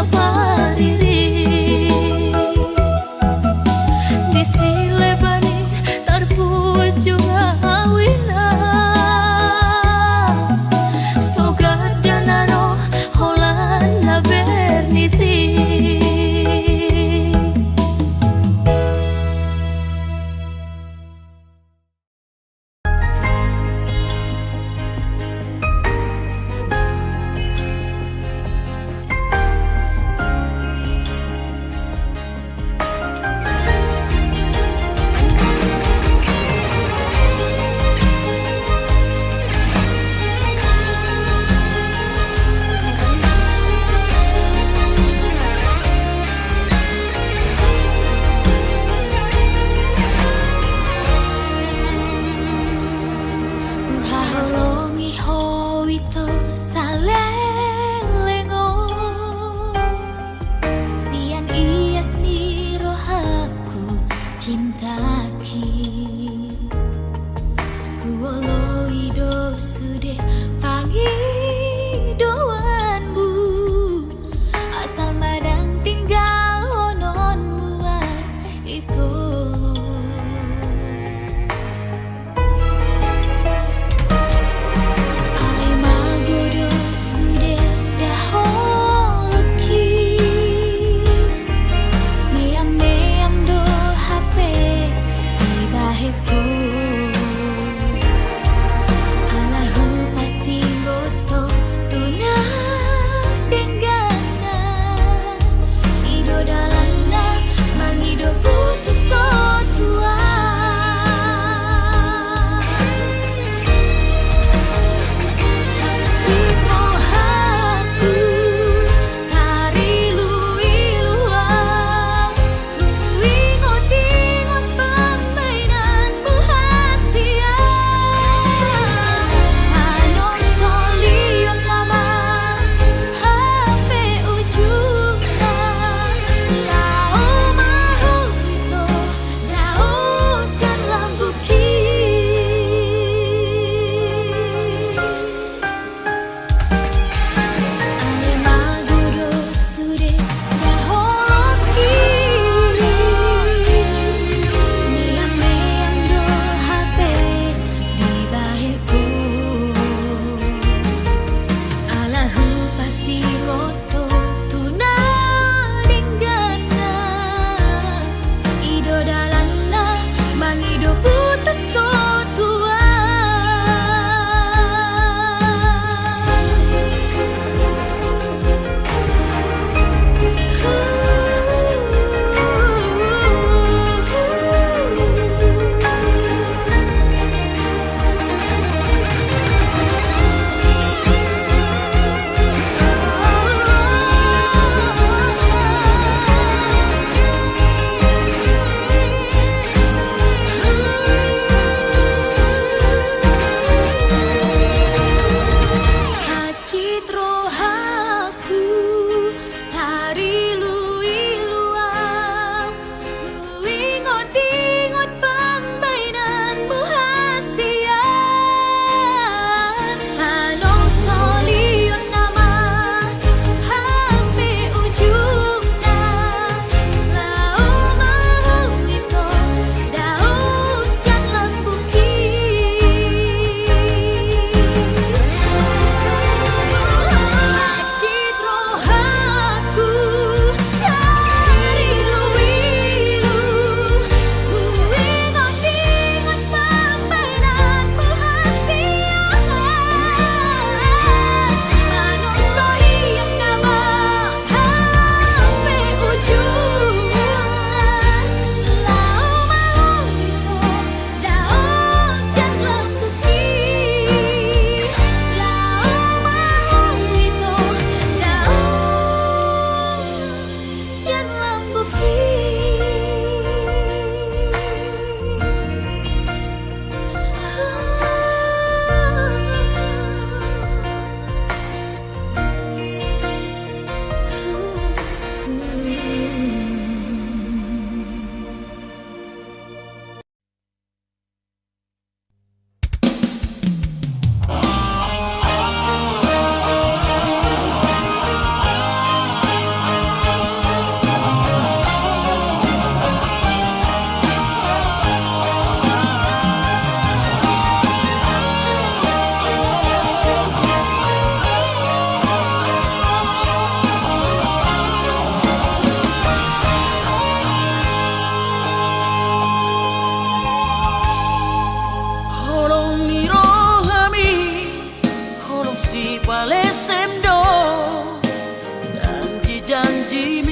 janji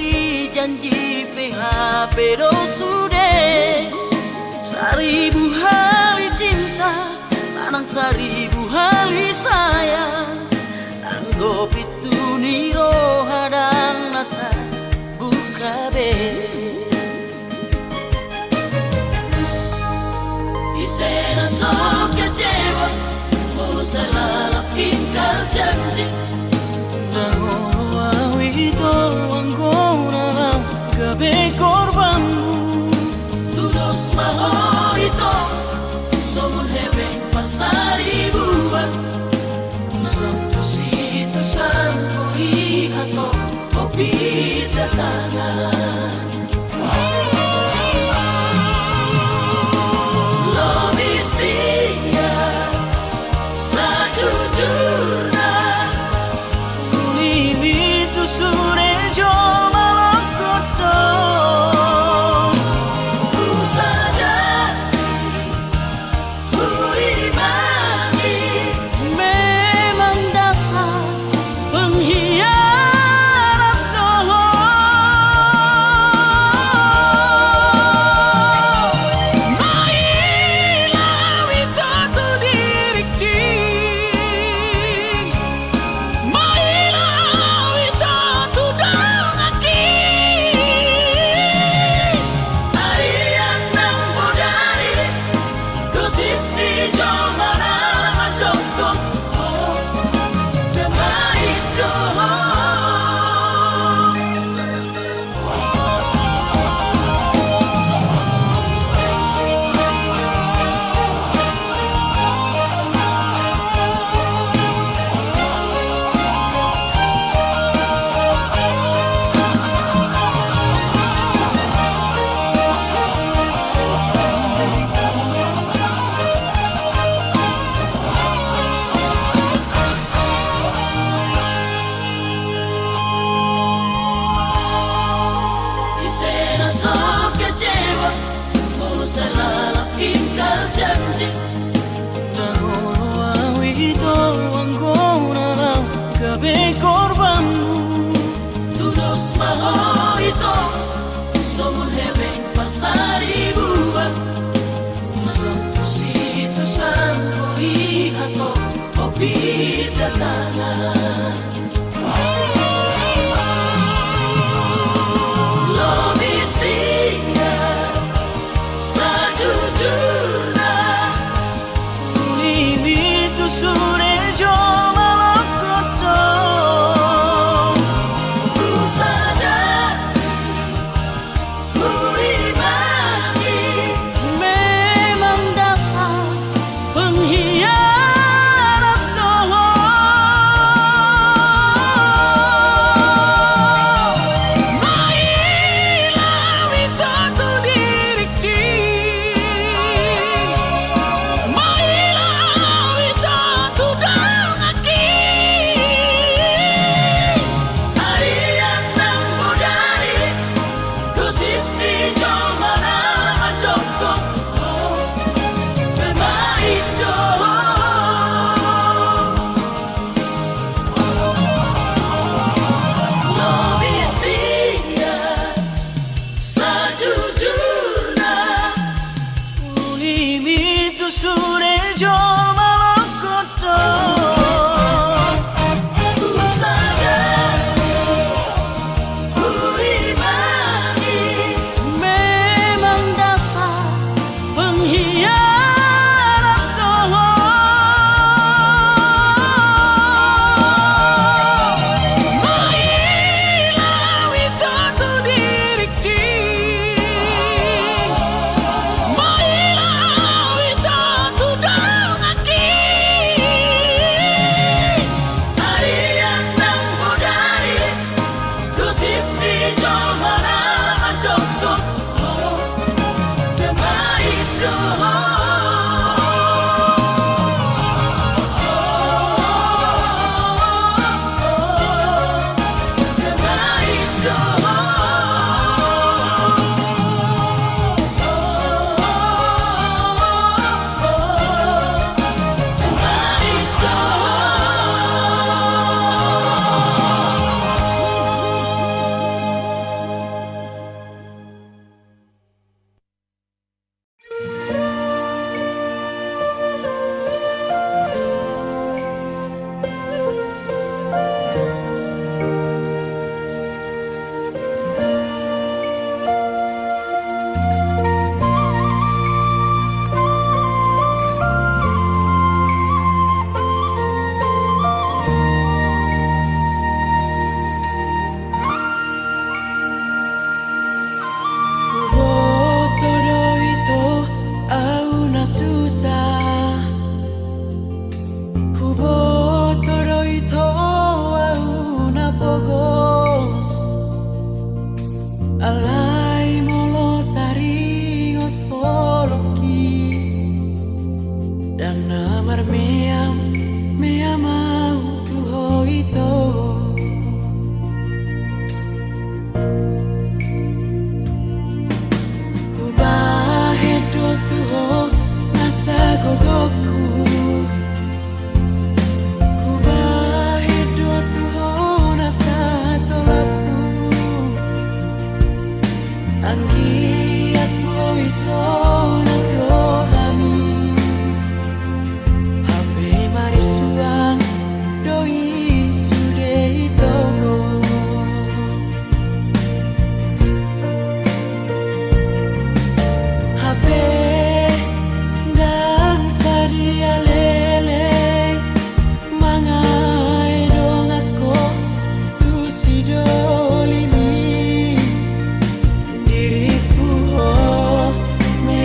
PHP do sudah. Seribu hari cinta lanang seribu hari sayang. Anggo pitu niro hadang nata buka be. Isena sok kecewa, mau selalu ingkar janji. Rangono awito anggona lang gabe korbanmu. Tudos maho ito, somun hebeng pasari buat. Usap situ sanko ihato, kopi datangan. Selalu ingkar janji. Rangono awito anggona lang gabe korbanmu. Tudos maho ito, somun hebeng pasari buat. Usap situ sanko ihato, kopi datangan. Alai molo taringot poloki dan namar meam meamau tuho ito ubahedo tuho nasa gogoku ubahedo tuho nasa tolapu anggiat mo iso nagloham Habe marisuang doi sude ito Habe dan tadi alele mangai dong ako tu si dolimi diriku ho me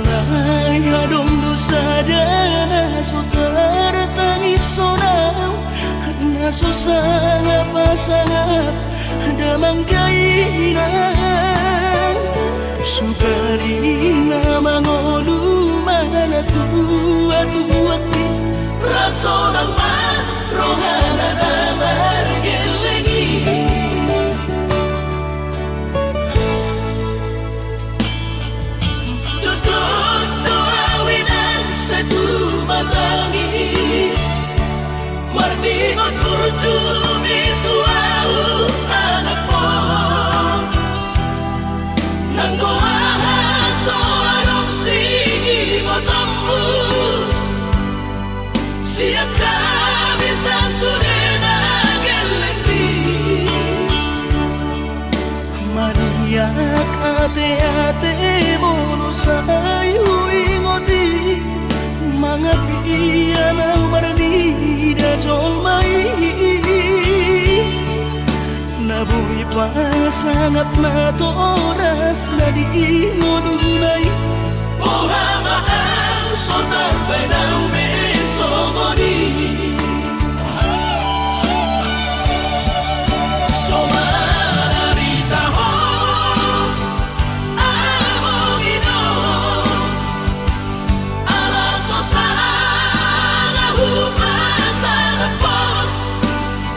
Alay hadong dosa dana so tertangis sonau naso sangap pasangap damang kainan sukarina mangolu mana tua-tuati raso ng rohana na margelengi tutup doawinan sa tumatangis marningot kurjumi tuau anak mo nanggoahas o anong singotammu siap kami sa surena gelendi mariak ate-ate mo sa'yo ingoti mga piyan ang maranida jolmai nabuhi pa sangat na toras na di ngununay Ohama ang sonar benang besogoni Somararita ho among ino alaso sa humasan po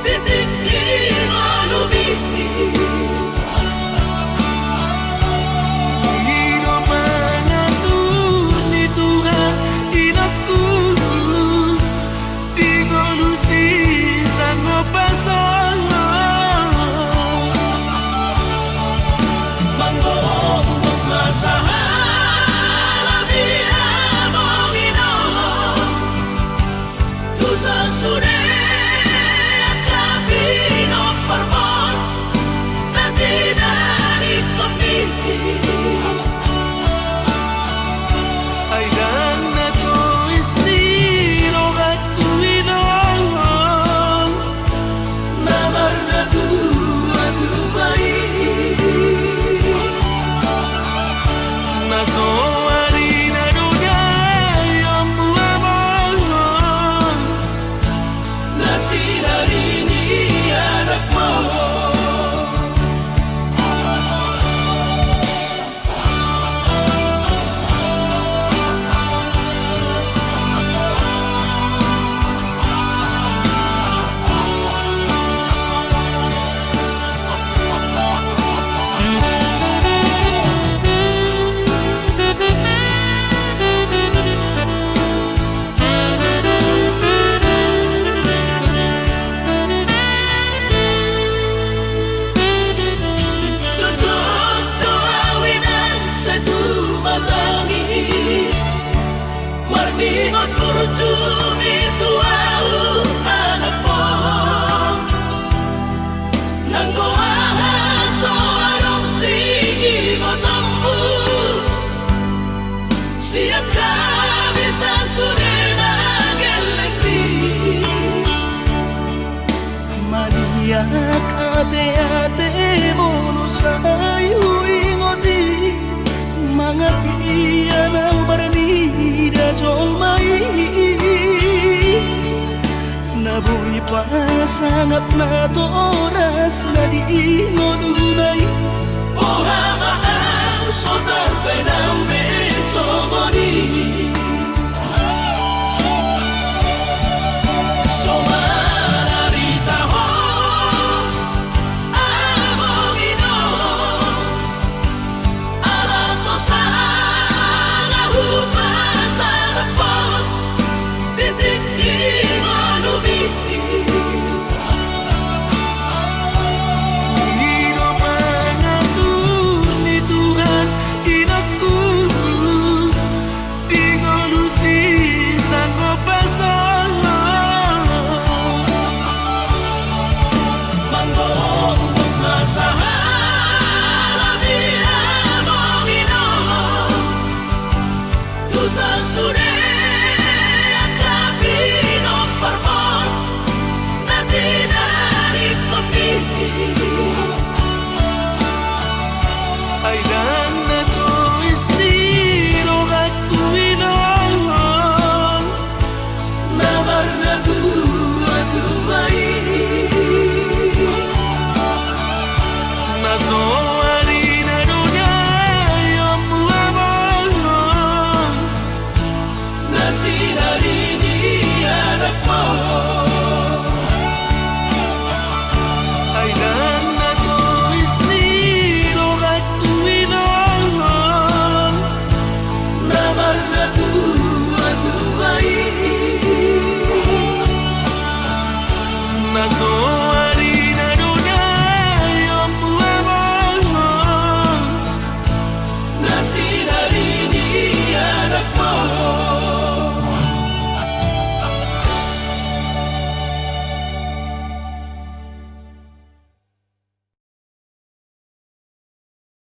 bitik inolumi Panginoon mga ni Tuhan inaku di ngolusi sang pasang manggong masahala biya mong ino Tusa sure akabino parmon na dinanit kami ay dan na to estilo aku inong namar na tuwa-tuway naso harina dunay ang buhamon nasinarini anak mo Tutup doawinan sa tumatangis Marningot kurjumi tuau anak mo nanggoahas o anong singotammu siap kami sa surena gelendi Mariak ate-ate mo sa'yo ingoti mga piyan ang maranida jolmai nabuhi pa sangat na toras na di ngununay Ohama ang sonar benang besogoni Somararita ho among ino alaso sa humasan po bitik inolumi Panginoon mga ni Tuhan inaku corazón